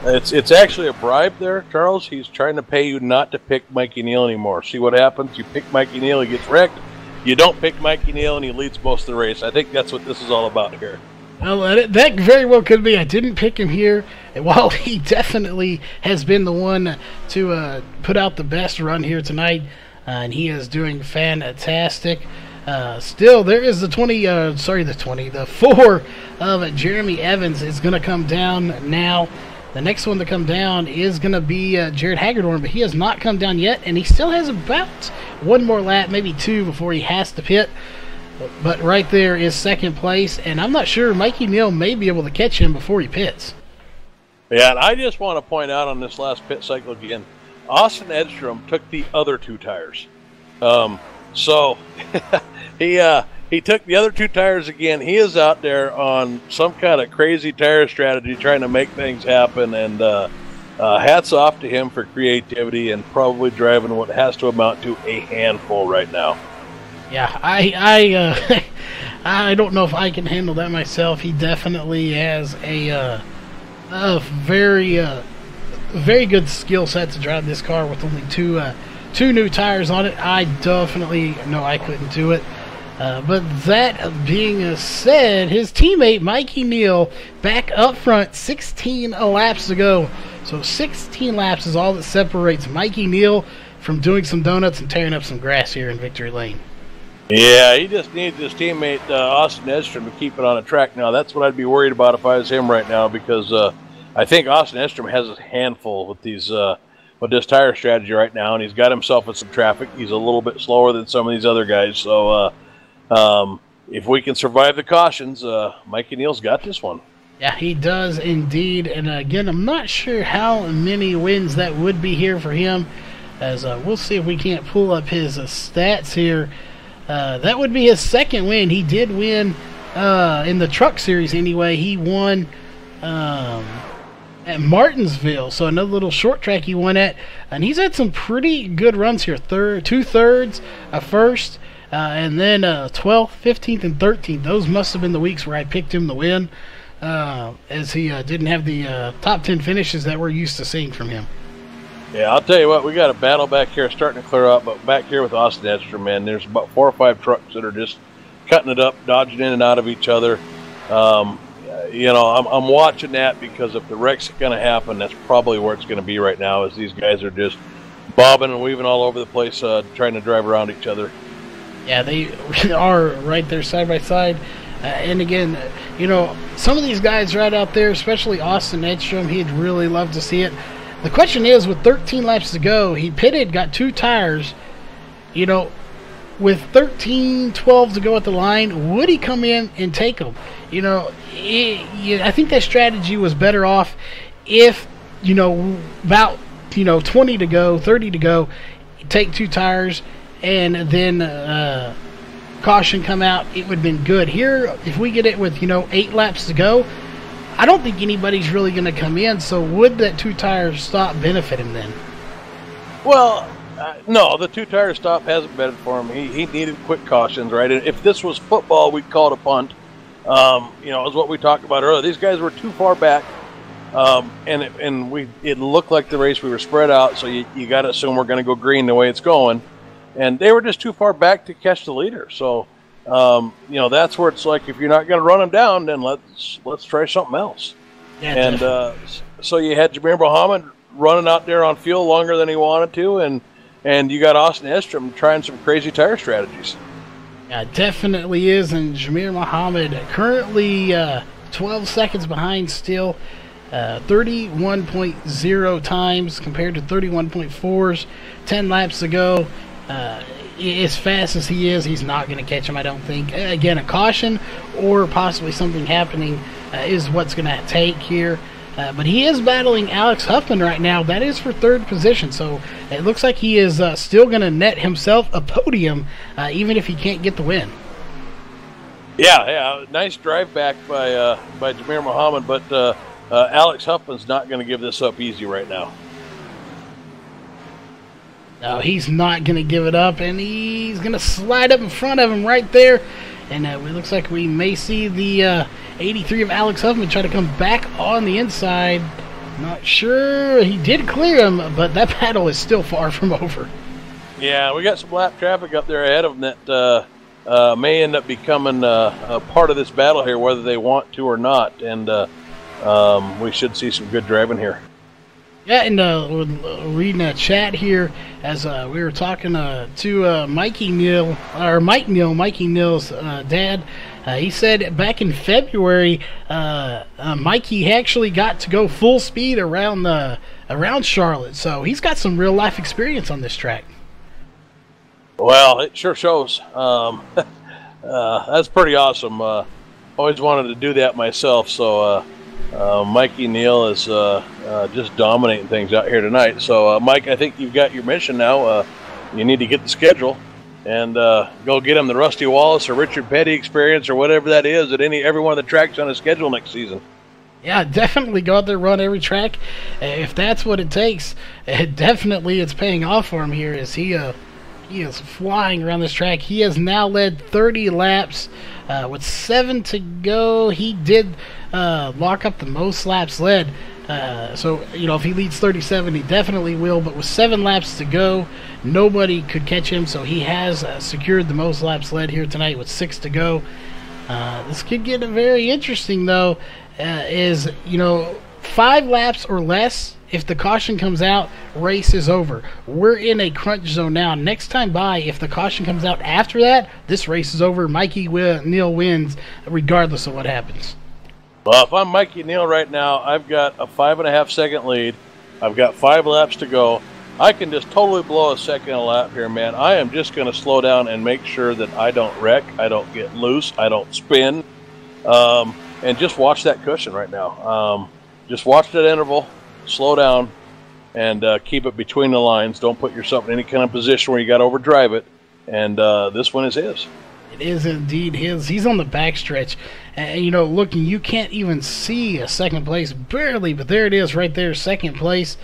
It's actually a bribe there, Charles. He's trying to pay you not to pick Mikey Neal anymore. See what happens? You pick Mikey Neal, he gets wrecked. You don't pick Mikey Neal, and he leads most of the race. I think that's what this is all about here. Well, that very well could be. I didn't pick him here. And while he definitely has been the one to put out the best run here tonight, and he is doing fantastic. Still, there is the 4 of Jeremy Evans is going to come down now. The next one to come down is going to be Jared Hagedorn, but he has not come down yet, and he still has about one more lap, maybe two, before he has to pit. But right there is second place, and I'm not sure Mikey Neal may be able to catch him before he pits. Yeah, and I just want to point out on this last pit cycle again, Austin Edstrom took the other two tires. So he took the other two tires again. He is out there on some kind of crazy tire strategy trying to make things happen, and hats off to him for creativity and probably driving what has to amount to a handful right now. Yeah, I don't know if I can handle that myself. He definitely has a very good skill set to drive this car with only two new tires on it. I definitely know I couldn't do it. But that being said, his teammate Mikey Neal back up front 16 laps to go. So 16 laps is all that separates Mikey Neal from doing some donuts and tearing up some grass here in Victory Lane. Yeah, he just needs his teammate Austin Edstrom to keep it on a track now. That's what I'd be worried about if I was him right now, because I think Austin Edstrom has a handful with these with this tire strategy right now, and he's got himself in some traffic. He's a little bit slower than some of these other guys, so if we can survive the cautions, Mikey Neal's got this one. Yeah, he does indeed, and again, I'm not sure how many wins that would be here for him, as we'll see if we can't pull up his stats here. That would be his second win. He did win in the truck series anyway. He won at Martinsville, so another little short track he won at, and he's had some pretty good runs here. 2/3, a first, and then 12th, 15th, and 13th. Those must have been the weeks where I picked him to win, as he didn't have the top 10 finishes that we're used to seeing from him. Yeah, I'll tell you what, we got a battle back here starting to clear up, but back here with Austin Edstrom, man, there's about 4 or 5 trucks that are just cutting it up, dodging in and out of each other. You know, I'm watching that, because if the wreck's going to happen, that's probably where it's going to be right now, is these guys are just bobbing and weaving all over the place, trying to drive around each other. Yeah, they are right there side by side. And again, you know, some of these guys right out there, especially Austin Edstrom, he'd really love to see it. The question is, with 13 laps to go, he pitted, got 2 tires. You know, with 13-12 to go at the line, would he come in and take them? You know, I think that strategy was better off if, you know, about, you know, 20 to go, 30 to go, take 2 tires, and then caution come out. It would have been good. Here, if we get it with, you know, 8 laps to go, I don't think anybody's really going to come in, so would that 2-tire stop benefit him then? Well, no, the 2-tire stop hasn't benefited for him. He needed quick cautions, right? And if this was football, we'd call it a punt. You know, as what we talked about earlier. These guys were too far back, and it looked like the race we were spread out, so you got to assume we're going to go green the way it's going. And they were just too far back to catch the leader. So, you know, that's where it's like, if you're not going to run them down, then let's try something else. Yeah, and so you had Jameer Muhammad running out there on fuel longer than he wanted to, and you got Austin Edstrom trying some crazy tire strategies. Yeah, definitely is. And Jameer Muhammad currently 12 seconds behind still. 31.0 times compared to 31.4s. 10 laps to go. As fast as he is, he's not going to catch him, I don't think. Again, a caution or possibly something happening is what's going to take here. But he is battling Alex Huffman right now. That is for 3rd position. So it looks like he is still going to net himself a podium, even if he can't get the win. Yeah, nice drive back by Jameer Muhammad, but Alex Huffman's not going to give this up easy right now. No, he's not going to give it up, and he's going to slide up in front of him right there. And it looks like we may see the 83 of Alex Huffman try to come back on the inside. Not sure. He did clear him, but that battle is still far from over. Yeah, we got some lap traffic up there ahead of them that may end up becoming a part of this battle here, whether they want to or not. And we should see some good driving here. Yeah, and reading a chat here as we were talking to Mike Neal, Mikey Neal's dad. He said back in February, Mikey actually got to go full speed around Charlotte, so he's got some real life experience on this track. Well, it sure shows. That's pretty awesome. Always wanted to do that myself, so. Mikey Neal is just dominating things out here tonight. So, Mike, I think you've got your mission now. You need to get the schedule and go get him the Rusty Wallace or Richard Petty experience or whatever that is at every one of the tracks on the schedule next season. Yeah, definitely go out there, run every track. If that's what it takes, definitely it's paying off for him here as he is flying around this track. He has now led 30 laps with 7 to go. He did lock up the most laps led. So, you know, if he leads 37, he definitely will. But with 7 laps to go, nobody could catch him. So he has secured the most laps led here tonight with 6 to go. This could get very interesting, though, is, you know, 5 laps or less. If the caution comes out, race is over. We're in a crunch zone now. Next time by, if the caution comes out after that, this race is over. Mikey Neal wins regardless of what happens. Well, if I'm Mikey Neal right now, I've got a 5.5 second lead. I've got 5 laps to go. I can just totally blow a second a lap here, man. I am just going to slow down and make sure that I don't wreck, I don't get loose, I don't spin. And just watch that cushion right now. Just watch that interval. Slow down and keep it between the lines. Don't put yourself in any kind of position where you got to overdrive it. And this one is his. It is indeed his. He's on the backstretch. And, you know, looking, you can't even see a second place, barely, but there it is right there, second place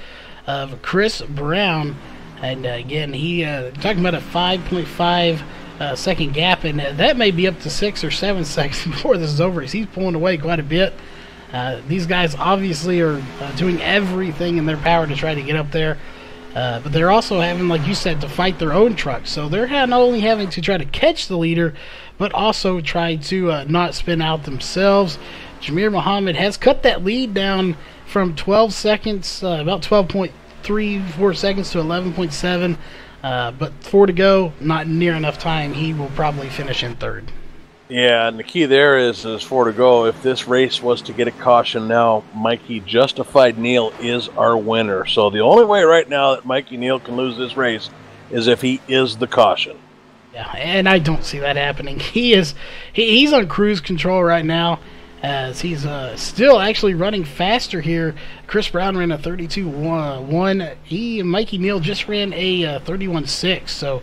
of Chris Brown. And, again, he talking about a 5.5 second gap, and that may be up to 6 or 7 seconds before this is over. He's pulling away quite a bit. These guys obviously are doing everything in their power to try to get up there. But they're also having, like you said, to fight their own trucks. So they're not only having to try to catch the leader, but also try to not spin out themselves. Jameer Muhammad has cut that lead down from 12 seconds, about 12.3 3-4 seconds to 11.7. But 4 to go, not near enough time. He will probably finish in third. Yeah, and the key there is 4 to go. If this race was to get a caution now, Mikey Justified Neal is our winner. So the only way right now that Mikey Neal can lose this race is if he is the caution. Yeah, and I don't see that happening. He's on cruise control right now, as he's still actually running faster here. Chris Brown ran a 32.1. Mikey Neal just ran a 31.6. So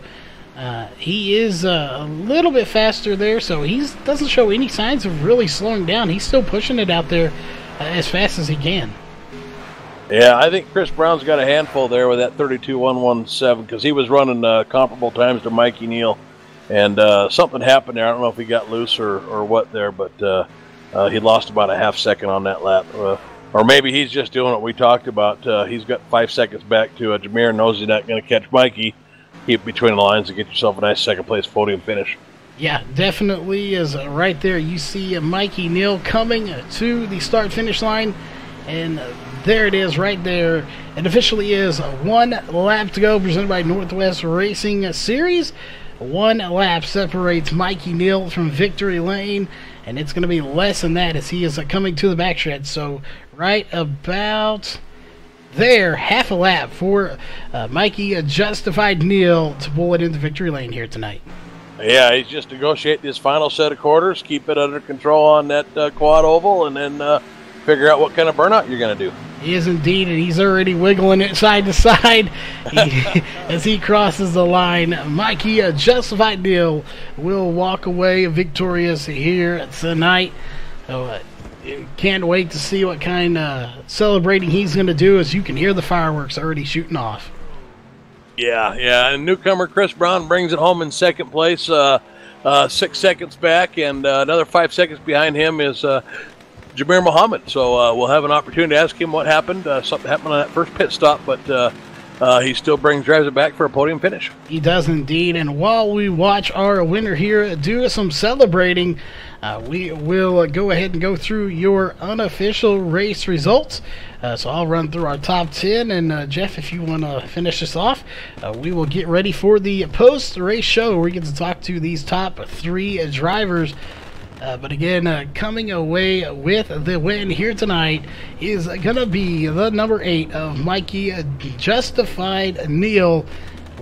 he is a little bit faster there. So he doesn't show any signs of really slowing down. He's still pushing it out there as fast as he can. Yeah, I think Chris Brown's got a handful there with that 32.117 because he was running comparable times to Mikey Neal, and something happened there. I don't know if he got loose or what there, but he lost about a half second on that lap. Or maybe he's just doing what we talked about. He's got 5 seconds back to Jameer, knows he's not going to catch Mikey. Keep between the lines and get yourself a nice second-place podium finish. Yeah, definitely is right there. You see Mikey Neal coming to the start-finish line, and there it is right there. It officially is 1 lap to go, presented by Northwest Racing Series. 1 lap separates Mikey Neal from victory lane, and it's going to be less than that as he is coming to the backstretch. So right about there, half a lap for Mikey Justified Neal to pull it into victory lane here tonight. Yeah, he's just negotiating his final set of quarters, keep it under control on that quad oval, and then figure out what kind of burnout you're going to do. He is indeed, and he's already wiggling it side to side as he crosses the line. Mikey Justified Neal will walk away victorious here tonight. So, can't wait to see what kind of celebrating he's going to do, as you can hear the fireworks already shooting off. Yeah, and newcomer Chris Brown brings it home in second place, 6 seconds back, and another 5 seconds behind him is Jameer Muhammad. So we'll have an opportunity to ask him what happened. Something happened on that first pit stop, but he still drives it back for a podium finish. He does indeed. And while we watch our winner here do some celebrating, we will go ahead and go through your unofficial race results. So I'll run through our top 10, and Jeff, if you want to finish this off, we will get ready for the post-race show where we get to talk to these top 3 drivers. But again, coming away with the win here tonight is going to be the number 8 of Mikey Justified Neal.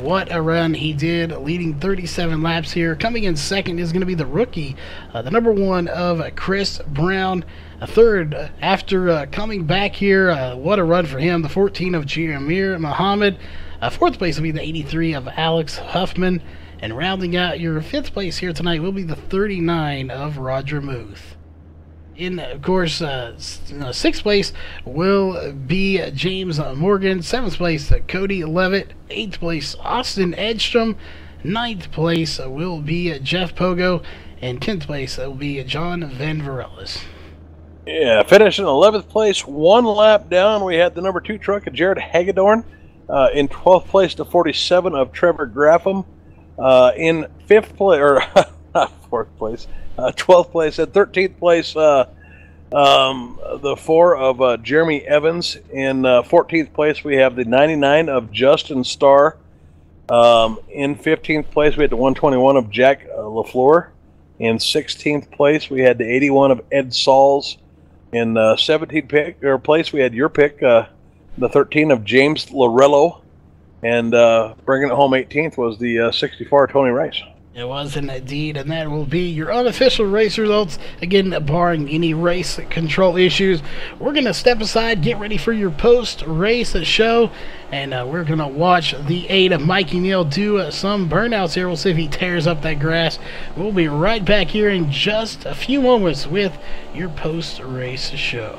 What a run he did, leading 37 laps here. Coming in second is going to be the rookie, the number 1 of Chris Brown. A third, after coming back here, what a run for him, the 14 of Jameer Muhammad. Fourth place will be the 83 of Alex Huffman. And rounding out your 5th place here tonight will be the 39 of Roger Muth. In, of course, 6th place will be James Morgan. 7th place, Cody Levitt. 8th place, Austin Edstrom. 9th place will be Jeff Pogo. And 10th place will be John Van Varellis. Yeah, finishing 11th place, 1 lap down, we had the number 2 truck of Jared Hagedorn. In 12th place, the 47 of Trevor Graffam. In 5th place, or not 4th place, 12th place, and 13th place, the 4 of Jeremy Evans. In 14th place, we have the 99 of Justin Starr. In 15th place, we had the 121 of Jack LaFleur. In 16th place, we had the 81 of Ed Sauls. In 17th place, we had your pick, the 13 of James Lorello. And bringing it home 18th was the 64 Tony Rice. It was indeed, and that will be your unofficial race results. Again, barring any race control issues, we're going to step aside, get ready for your post-race show, and we're going to watch the 8 of Mikey Neal do some burnouts here. We'll see if he tears up that grass. We'll be right back here in just a few moments with your post-race show.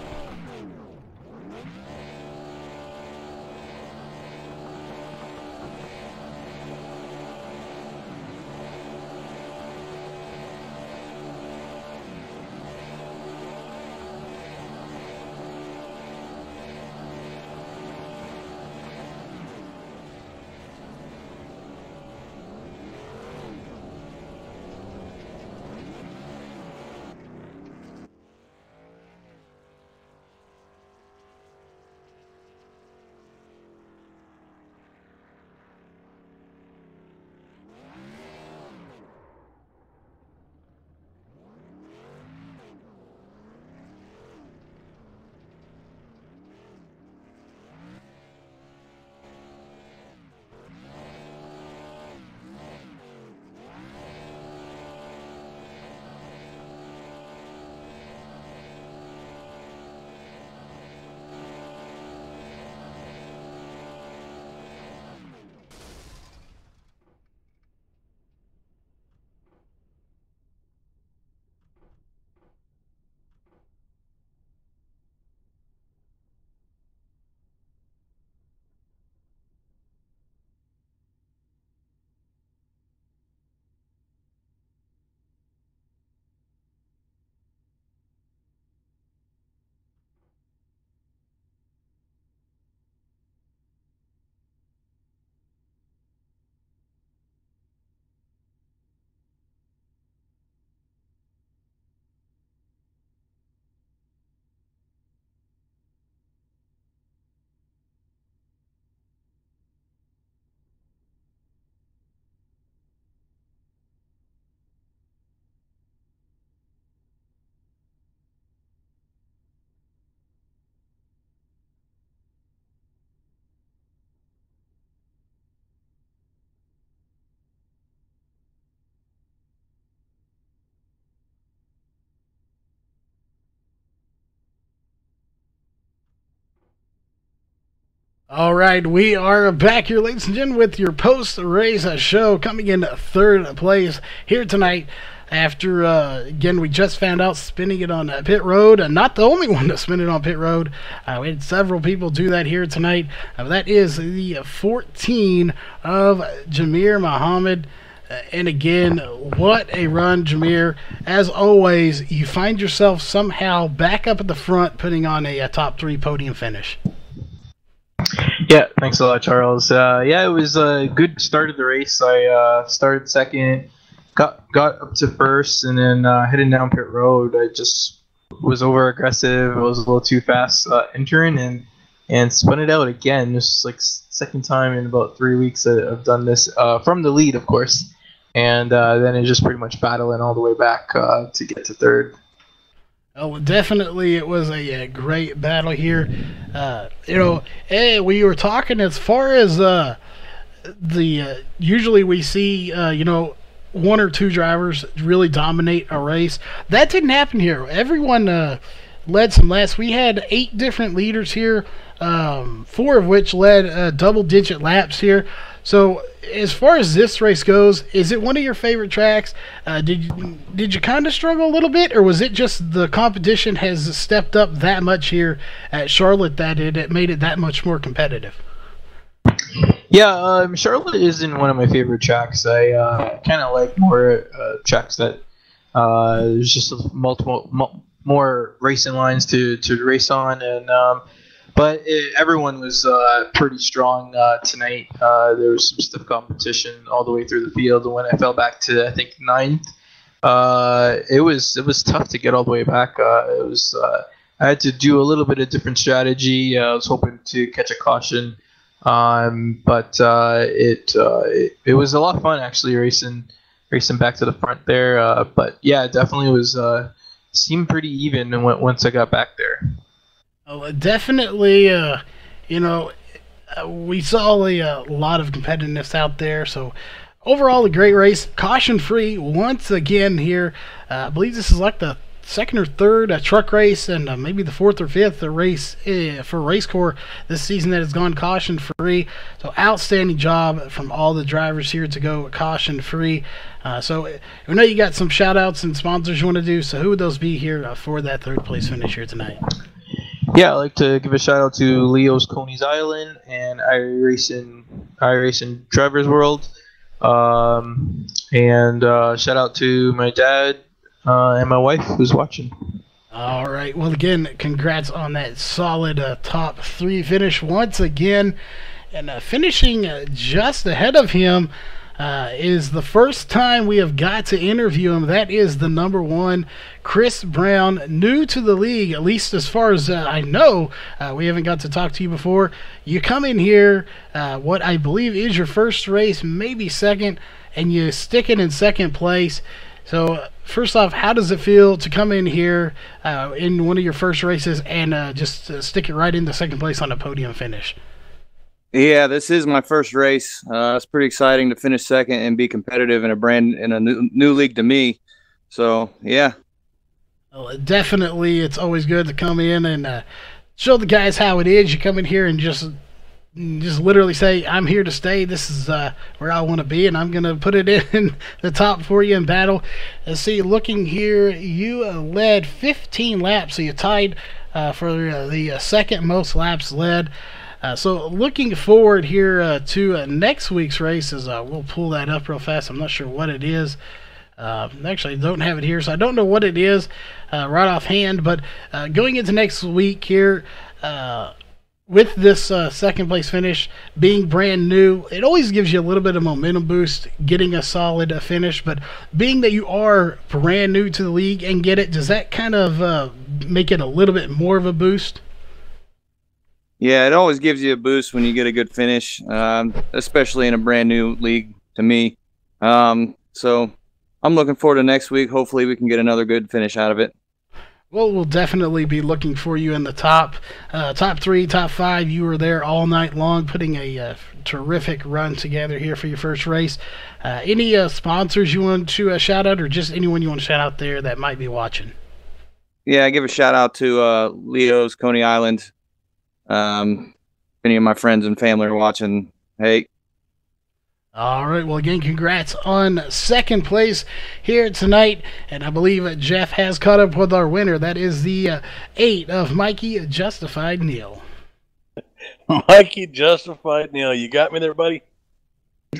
All right, we are back here, ladies and gentlemen, with your post-race show, coming in third place here tonight. After, again, we just found out spinning it on pit road. Not the only one to spin it on pit road. We had several people do that here tonight. That is the 14 of Jameer Muhammad. And again, what a run, Jameer. As always, you find yourself somehow back up at the front, putting on a top 3 podium finish. Yeah, thanks a lot, Charles. Yeah, it was a good start of the race. I started second, got up to first, and then heading down pit road, I just was over aggressive. I was a little too fast entering and spun it out again. This is like second time in about 3 weeks that I've done this from the lead, of course, and then it's just pretty much battling all the way back to get to third. Oh, definitely, it was a great battle here. Hey, we were talking as far as usually we see, one or two drivers really dominate a race. That didn't happen here. Everyone led some laps. We had 8 different leaders here, 4 of which led double-digit laps here. So as far as this race goes, is it one of your favorite tracks? Did you kind of struggle a little bit, or was it just the competition has stepped up that much here at Charlotte that it made it that much more competitive? Yeah, Charlotte isn't one of my favorite tracks. I kind of like more tracks that there's just more racing lines to race on, and but everyone was pretty strong tonight. There was some stiff competition all the way through the field, and when I fell back to I think 9th, it was tough to get all the way back. I had to do a little bit of different strategy. I was hoping to catch a caution, but it was a lot of fun actually racing back to the front there. But yeah, it definitely was seemed pretty even once I got back there. Oh, definitely, we saw a lot of competitiveness out there. So overall, a great race. Caution-free once again here. I believe this is like the second or third truck race and maybe the fourth or fifth race for Racecore this season that has gone caution-free. So outstanding job from all the drivers here to go caution-free. So we know you got some shout-outs and sponsors you want to do. So who would those be here for that third place finish here tonight? Yeah, I'd like to give a shout out to Leo's Coney's Island and iRacing Drivers World, and shout out to my dad and my wife who's watching. All right. Well, again, congrats on that solid top 3 finish once again, and finishing just ahead of him. Is the first time we have got to interview him. That is the number 1, Chris Brown, new to the league, at least as far as I know. We haven't got to talk to you before. You come in here, what I believe is your first race, maybe second, and you stick it in second place. So first off, how does it feel to come in here in one of your first races and just stick it right into second place on a podium finish? Yeah, this is my first race. It's pretty exciting to finish second and be competitive in a new league to me. So yeah. Well, definitely, it's always good to come in and show the guys how it is. You come in here and just literally say, "I'm here to stay. This is where I want to be, and I'm going to put it in the top for you in battle." Let's see, looking here, you led 15 laps, so you tied for the second most laps led. So looking forward here to next week's races, we'll pull that up real fast. I'm not sure what it is. Actually, I don't have it here, so I don't know what it is right offhand. But going into next week here, with this second place finish being brand new, it always gives you a little bit of momentum boost getting a solid finish. But being that you are brand new to the league and get it, does that kind of make it a little bit more of a boost? Yeah, it always gives you a boost when you get a good finish, especially in a brand new league to me. So I'm looking forward to next week. Hopefully we can get another good finish out of it. Well, we'll definitely be looking for you in the top 3, top 5. You were there all night long, putting a terrific run together here for your first race. Any sponsors you want to shout out, or just anyone you want to shout out there that might be watching? Yeah, I give a shout out to Leo's Coney Island. Been any of my friends and family are watching, hey. All right, well, again, congrats on second place here tonight, and I believe Jeff has caught up with our winner. That is the 8 of Mikey Justified Neil. Mikey Justified Neil, you got me there, buddy?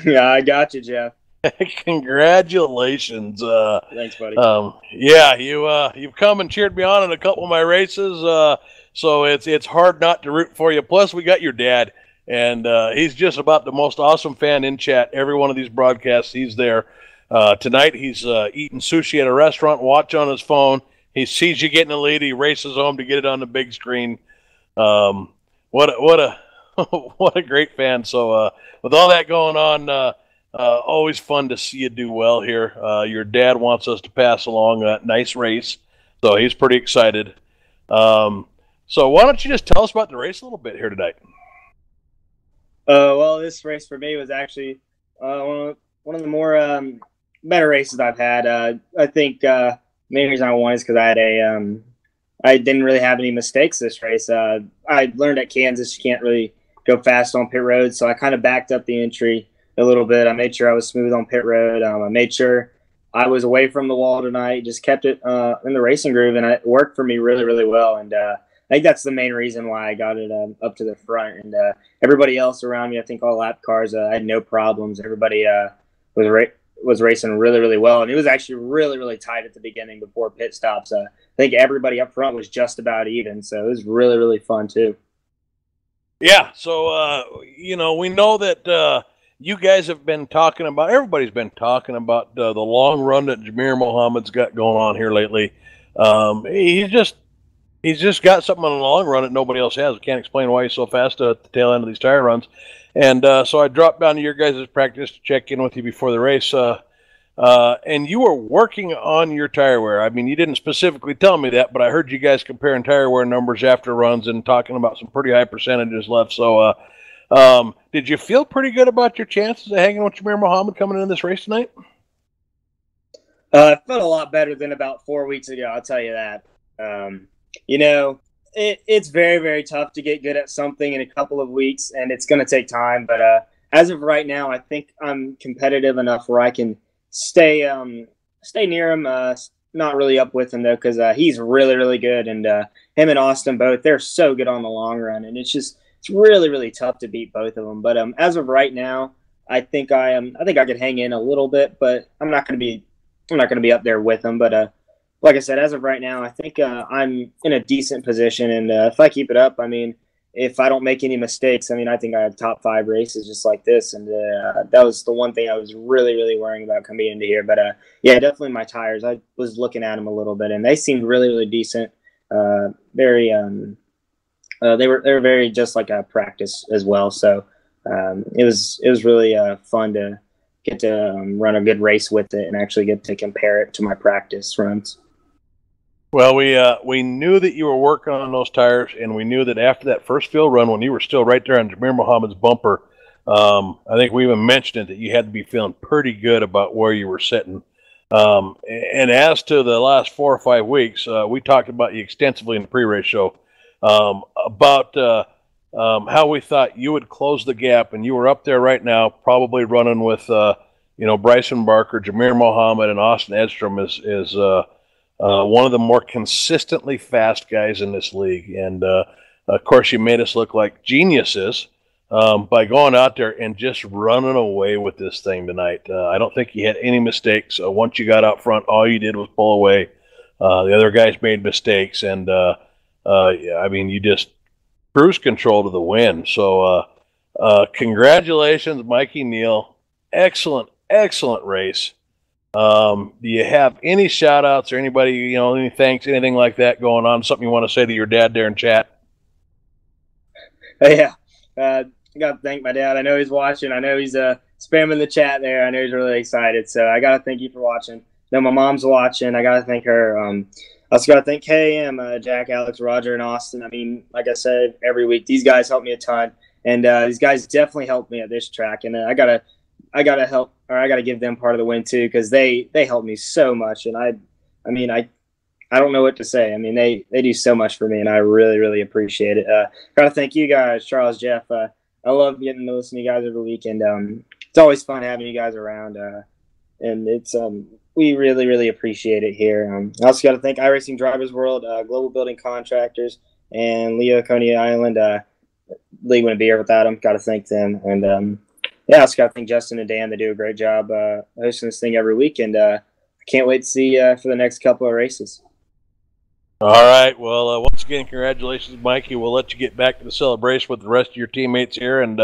Yeah, I got you, Jeff. Congratulations. Thanks, buddy. Yeah, you've come and cheered me on in a couple of my races, so it's hard not to root for you. Plus, we got your dad. And he's just about the most awesome fan in chat. Every one of these broadcasts, he's there. Tonight, he's eating sushi at a restaurant, watch on his phone. He sees you getting the lead. He races home to get it on the big screen. What a what a great fan. So with all that going on, always fun to see you do well here. Your dad wants us to pass along a nice race, so he's pretty excited. So why don't you just tell us about the race a little bit here tonight? Well, this race for me was actually one of the more better races I've had. I think the main reason I won is because I didn't really have any mistakes this race. I learned at Kansas you can't really go fast on pit road, so I kind of backed up the entry a little bit. I made sure I was smooth on pit road. I made sure I was away from the wall tonight, just kept it in the racing groove, and it worked for me really, really well. And I think that's the main reason why I got it up to the front. And everybody else around me, I think all lap cars, I had no problems. Everybody was racing really, really well. And it was actually really, really tight at the beginning before pit stops. I think everybody up front was just about even. So it was really, really fun, too. Yeah, so, we know that you guys have been talking about, everybody's been talking about the long run that Jameer Mohammed's got going on here lately. He's just got something on the long run that nobody else has. I can't explain why he's so fast at the tail end of these tire runs. And so I dropped down to your guys' practice to check in with you before the race. And you were working on your tire wear. I mean, you didn't specifically tell me that, but I heard you guys comparing tire wear numbers after runs and talking about some pretty high percentages left. So did you feel pretty good about your chances of hanging with Jameer Mohammed coming into this race tonight? I felt a lot better than about 4 weeks ago, I'll tell you that. It's very, very tough to get good at something in a couple of weeks, and it's going to take time. But as of right now, I think I'm competitive enough where I can stay near him, not really up with him, though, because he's really, really good. And him and Austin both, they're so good on the long run. And it's really, really tough to beat both of them. But as of right now, I think I could hang in a little bit, but I'm not going to be up there with them. But like I said, as of right now, I think I'm in a decent position, and if I keep it up, I mean, if I don't make any mistakes, I mean, I think I have top 5 races just like this, and that was the one thing I was really, really worrying about coming into here. But yeah, definitely my tires. I was looking at them a little bit, and they seemed really, really decent. They were very just like a practice as well. So it was really fun to get to run a good race with it and actually get to compare it to my practice runs. Well, we knew that you were working on those tires, and we knew that after that first field run, when you were still right there on Jameer Mohammed's bumper, I think we even mentioned it, that you had to be feeling pretty good about where you were sitting. And as to the last 4 or 5 weeks, we talked about you extensively in the pre-race show about how we thought you would close the gap, and you were up there right now, probably running with Bryson Barker, Jameer Mohammed, and Austin Edstrom is one of the more consistently fast guys in this league. And of course, you made us look like geniuses by going out there and just running away with this thing tonight. I don't think you had any mistakes. Once you got out front, all you did was pull away. The other guys made mistakes, and I mean, you just cruise control to the win. So congratulations, Mikey Neal. Excellent race. Do you have any shout outs or anybody, any thanks, anything like that going on? Something you want to say to your dad there in chat? Yeah. I got to thank my dad. I know he's watching. I know he's spamming the chat there. I know he's really excited. So I got to thank you for watching. I know my mom's watching. I got to thank her. I also got to thank KM, Jack, Alex, Roger, and Austin. I mean, like I said, every week, these guys help me a ton. And these guys definitely helped me at this track. And I gotta give them part of the win too, because they helped me so much. And I I don't know what to say. I mean, they do so much for me, and I really, really appreciate it. Gotta thank you guys, Charles, Jeff. I love getting to listen to you guys over the weekend. It's always fun having you guys around, and it's we really, really appreciate it here. I also got to thank iRacing Drivers World, Global Building Contractors, and Leo Coney Island. League wouldn't be here without them. Got to thank them, and yeah, I also got to thank Justin and Dan. They do a great job hosting this thing every week, and I can't wait to see for the next couple of races. All right. Well, once again, congratulations, Mikey. We'll let you get back to the celebration with the rest of your teammates here, and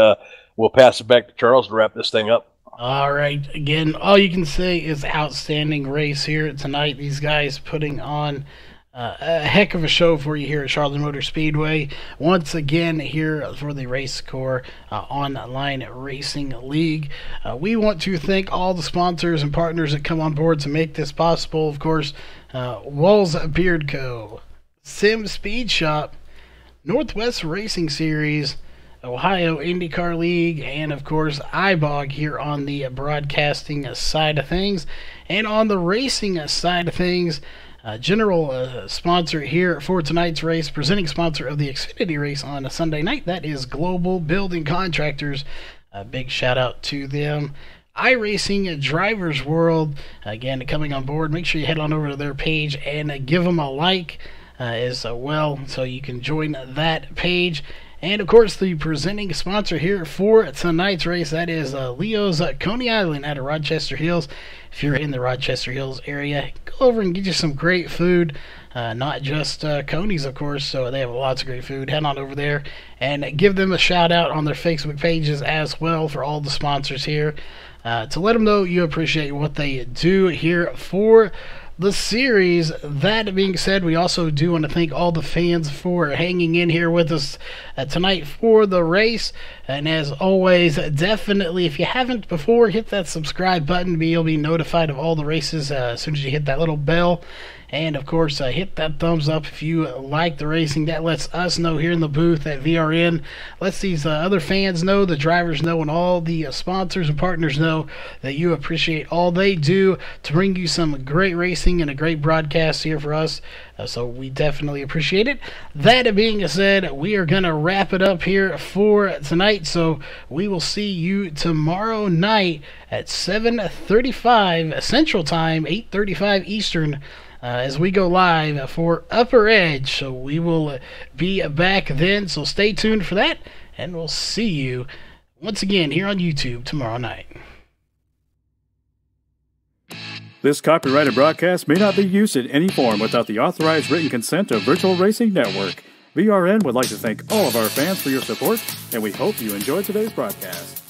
we'll pass it back to Charles to wrap this thing up. All right. Again, all you can say is outstanding race here tonight. These guys putting on a heck of a show for you here at Charlotte Motor Speedway. Once again, here for the Racecore Online Racing League. We want to thank all the sponsors and partners that come on board to make this possible. Of course, Walls Beard Co., Sim Speed Shop, Northwest Racing Series, Ohio IndyCar League, and of course iBog here on the broadcasting side of things. And on the racing side of things, general sponsor here for tonight's race, presenting sponsor of the Xfinity race on a Sunday night, that is Global Building Contractors. A big shout out to them. iRacing Drivers World, again, coming on board. Make sure you head on over to their page and give them a like as well, so you can join that page. And of course, the presenting sponsor here for tonight's race, that is Leo's Coney Island out of Rochester Hills. If you're in the Rochester Hills area, go over and get you some great food. Not just Coney's, of course, so they have lots of great food. Head on over there and give them a shout out on their Facebook pages as well for all the sponsors here, to let them know you appreciate what they do here for the series. That being said, we also do want to thank all the fans for hanging in here with us tonight for the race. And as always, definitely, if you haven't before, hit that subscribe button. You'll be notified of all the races as soon as you hit that little bell. And of course, hit that thumbs up if you like the racing. That lets us know here in the booth at VRN. Lets these other fans know, the drivers know, and all the sponsors and partners know that you appreciate all they do to bring you some great racing and a great broadcast here for us. So we definitely appreciate it. That being said, we are going to wrap it up here for tonight. So we will see you tomorrow night at 7:35 Central Time, 8:35 Eastern, as we go live for Upper Edge. So we will be back then, so stay tuned for that, and we'll see you once again here on YouTube tomorrow night. This copyrighted broadcast may not be used in any form without the authorized written consent of Virtual Racing Network. VRN would like to thank all of our fans for your support, and we hope you enjoyed today's broadcast.